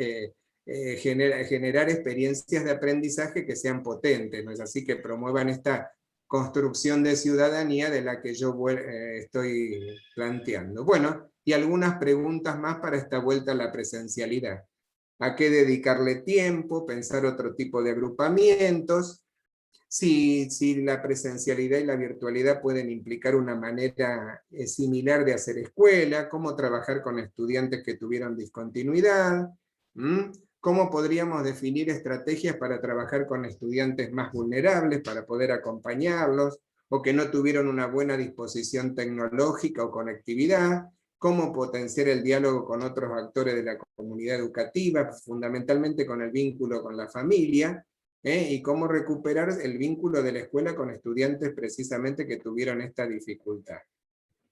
generar experiencias de aprendizaje que sean potentes, ¿no es así? Que promuevan esta construcción de ciudadanía de la que yo estoy planteando. Bueno, y algunas preguntas más para esta vuelta a la presencialidad. ¿A qué dedicarle tiempo? Pensar otro tipo de agrupamientos. Si la presencialidad y la virtualidad pueden implicar una manera similar de hacer escuela, cómo trabajar con estudiantes que tuvieron discontinuidad, cómo podríamos definir estrategias para trabajar con estudiantes más vulnerables, para poder acompañarlos, o que no tuvieron una buena disposición tecnológica o conectividad, cómo potenciar el diálogo con otros actores de la comunidad educativa, fundamentalmente con el vínculo con la familia, y cómo recuperar el vínculo de la escuela con estudiantes precisamente que tuvieron esta dificultad.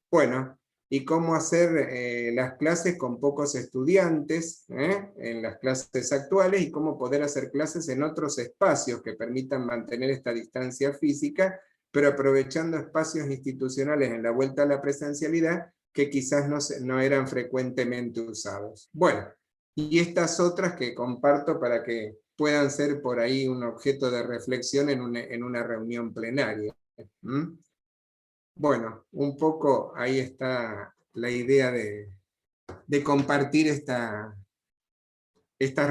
Bueno, y cómo hacer las clases con pocos estudiantes en las clases actuales, y cómo poder hacer clases en otros espacios que permitan mantener esta distancia física, pero aprovechando espacios institucionales en la vuelta a la presencialidad que quizás no eran frecuentemente usados. Bueno, y estas otras que comparto para que puedan ser por ahí un objeto de reflexión en una reunión plenaria. Bueno, un poco ahí está la idea de compartir estas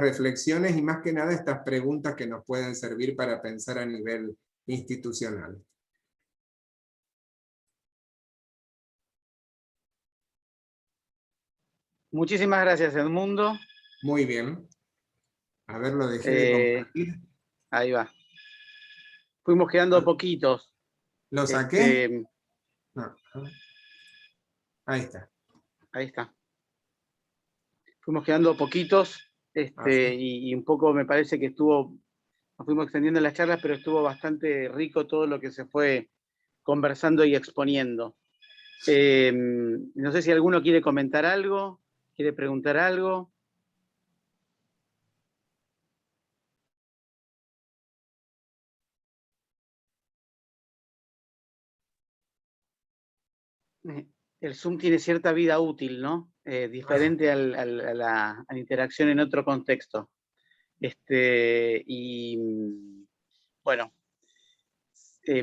reflexiones, y más que nada estas preguntas que nos pueden servir para pensar a nivel institucional. Muchísimas gracias, Edmundo. Muy bien. A ver, lo dejé de compartir. Ahí va. Fuimos quedando poquitos. ¿Lo saqué? No. Ahí está. Ahí está. Fuimos quedando poquitos, y un poco me parece que nos fuimos extendiendo las charlas, pero estuvo bastante rico todo lo que se fue conversando y exponiendo. No sé si alguno quiere comentar algo, quiere preguntar algo. El Zoom tiene cierta vida útil, ¿no? Diferente a la interacción en otro contexto. Y bueno,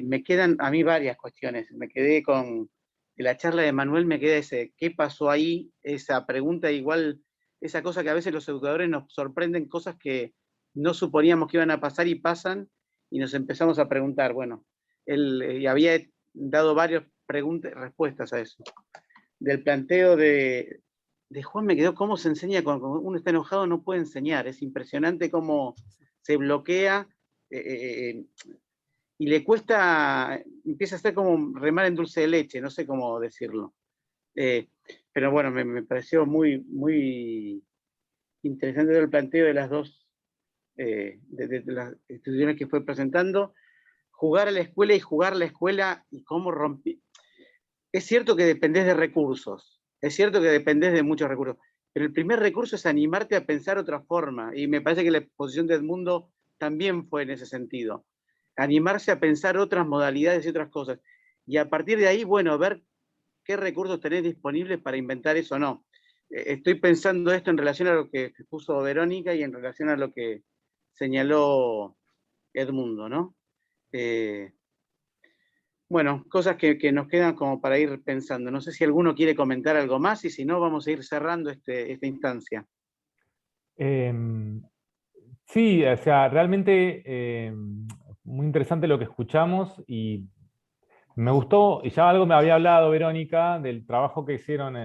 me quedan a mí varias cuestiones. Me quedé con la charla de Manuel, me queda ¿qué pasó ahí? Esa pregunta, igual, esa cosa que a veces los educadores nos sorprenden, cosas que no suponíamos que iban a pasar y pasan, y nos empezamos a preguntar, bueno, y había dado varias respuestas a eso. Del planteo de Juan me quedó cómo se enseña cuando uno está enojado, no puede enseñar, es impresionante cómo se bloquea y le cuesta, empieza a ser como remar en dulce de leche, no sé cómo decirlo. Pero bueno, me pareció muy, muy interesante el planteo de las dos, de las instituciones que fue presentando. Jugar a la escuela y jugar la escuela y cómo romper. Es cierto que dependés de recursos, es cierto que dependés de muchos recursos, pero el primer recurso es animarte a pensar otra forma, y me parece que la exposición de Edmundo también fue en ese sentido. Animarse a pensar otras modalidades y otras cosas. Y a partir de ahí, bueno, ver qué recursos tenés disponibles para inventar eso o no. Estoy pensando esto en relación a lo que puso Verónica y en relación a lo que señaló Edmundo, ¿no? Bueno, cosas que nos quedan como para ir pensando. No sé si alguno quiere comentar algo más y si no, vamos a ir cerrando esta instancia. Sí, o sea, realmente muy interesante lo que escuchamos y me gustó, y ya algo me había hablado Verónica del trabajo que hicieron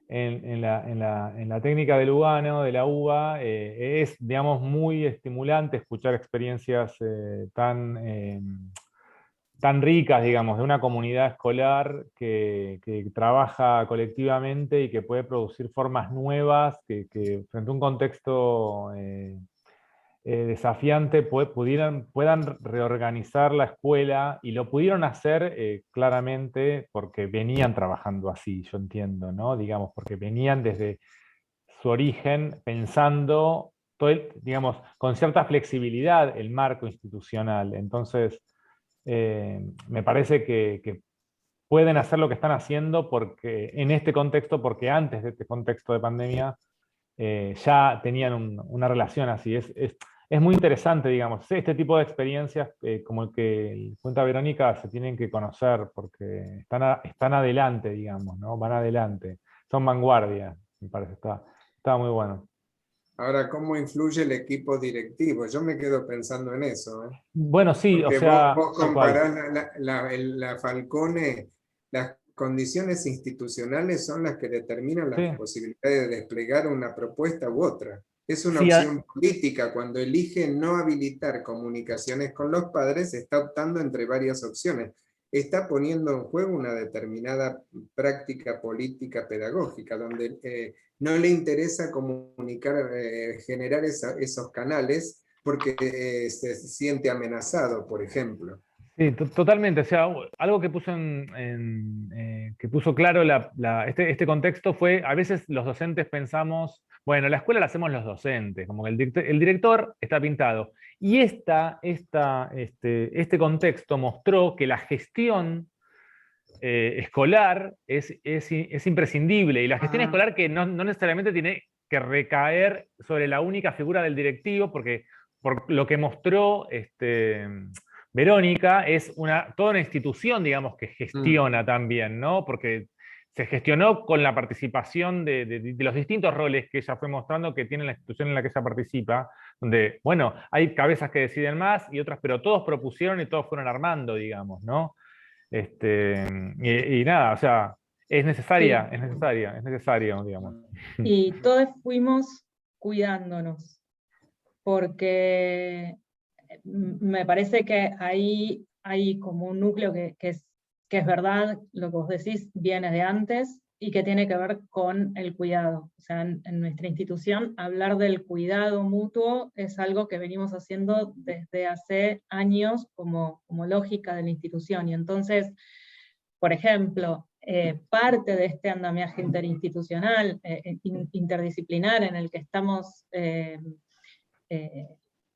en la técnica de Lugano, de la UBA. Es, digamos, muy estimulante escuchar experiencias tan ricas, digamos, de una comunidad escolar que trabaja colectivamente y que puede producir formas nuevas que frente a un contexto desafiante puedan reorganizar la escuela, y lo pudieron hacer claramente porque venían trabajando así, yo entiendo, ¿no? Digamos, porque venían desde su origen pensando, digamos, con cierta flexibilidad el marco institucional. Entonces, me parece que pueden hacer lo que están haciendo porque, en este contexto, porque antes de este contexto de pandemia ya tenían una relación así. Es muy interesante, digamos, este tipo de experiencias como el que cuenta Verónica se tienen que conocer porque están adelante, digamos, ¿no? Van adelante, son vanguardia, me parece, está muy bueno. Ahora, ¿cómo influye el equipo directivo? Yo me quedo pensando en eso, ¿eh? Bueno, sí, Porque o sea, vos tal cual. comparás la Falcone, las condiciones institucionales son las que determinan las Sí. posibilidades de desplegar una propuesta u otra. Es una Sí, opción política. Cuando elige no habilitar comunicaciones con los padres, está optando entre varias opciones. Está poniendo en juego una determinada práctica política pedagógica, donde no le interesa comunicar, generar esos canales, porque se siente amenazado, por ejemplo. sí, totalmente. O sea, algo que puso, que puso claro este contexto fue, a veces los docentes pensamos, bueno, la escuela la hacemos los docentes, como que el director está pintado. Y este contexto mostró que la gestión escolar es imprescindible, y la gestión escolar que no necesariamente tiene que recaer sobre la única figura del directivo, porque por lo que mostró Verónica, es toda una institución, digamos, que gestiona también, ¿no? Porque se gestionó con la participación de los distintos roles que ella fue mostrando que tiene la institución en la que ella participa, donde, bueno, hay cabezas que deciden más y otras, pero todos propusieron y todos fueron armando, digamos, ¿no? Y nada, o sea, es necesario, digamos. Y todos fuimos cuidándonos, porque me parece que ahí hay como un núcleo que es verdad, lo que vos decís viene de antes y que tiene que ver con el cuidado. O sea, en nuestra institución hablar del cuidado mutuo es algo que venimos haciendo desde hace años como lógica de la institución. Y entonces, por ejemplo, parte de este andamiaje interinstitucional, interdisciplinar, en el que estamos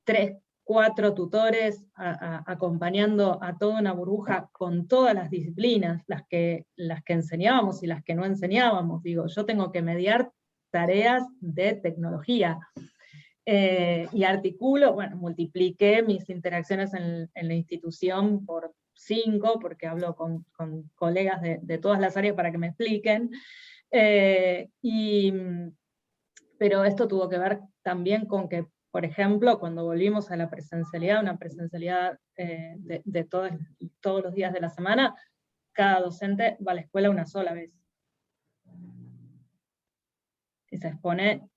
3, 4 tutores acompañando a toda una burbuja con todas las disciplinas, las que enseñábamos y las que no enseñábamos. Digo, yo tengo que mediar tareas de tecnología. Y articulo, bueno, multipliqué mis interacciones en la institución por 5, porque hablo con colegas de todas las áreas para que me expliquen. Pero esto tuvo que ver también con que, Por ejemplo, cuando volvimos a la presencialidad, una presencialidad de todos los días de la semana, cada docente va a la escuela una sola vez. Y se expone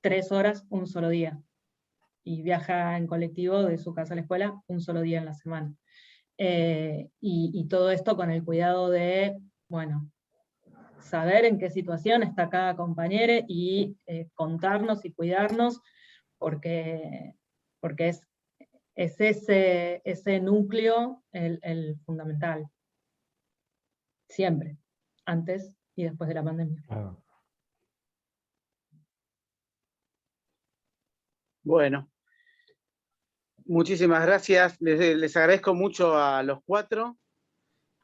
3 horas un solo día. Y viaja en colectivo de su casa a la escuela un solo día en la semana. Y todo esto con el cuidado de, bueno, saber en qué situación está cada compañero y contarnos y cuidarnos, porque es ese núcleo el fundamental. Siempre, antes y después de la pandemia. Claro. Bueno, muchísimas gracias. Les agradezco mucho a los 4.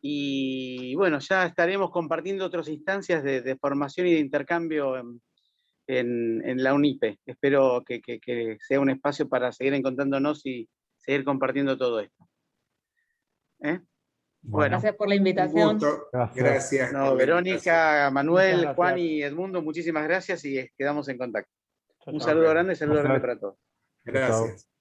Y bueno, ya estaremos compartiendo otras instancias de formación y de intercambio en la UNIPE. Espero que sea un espacio para seguir encontrándonos y seguir compartiendo todo esto. Bueno, gracias por la Un invitación. gusto. Gracias. Gracias. no, por la Verónica, Manuel, Muchas Juan gracias. y Edmundo, muchísimas gracias y quedamos en contacto. Chao, Un chao. saludo grande, saludo grande Gracias. para todos. invitación. Gracias.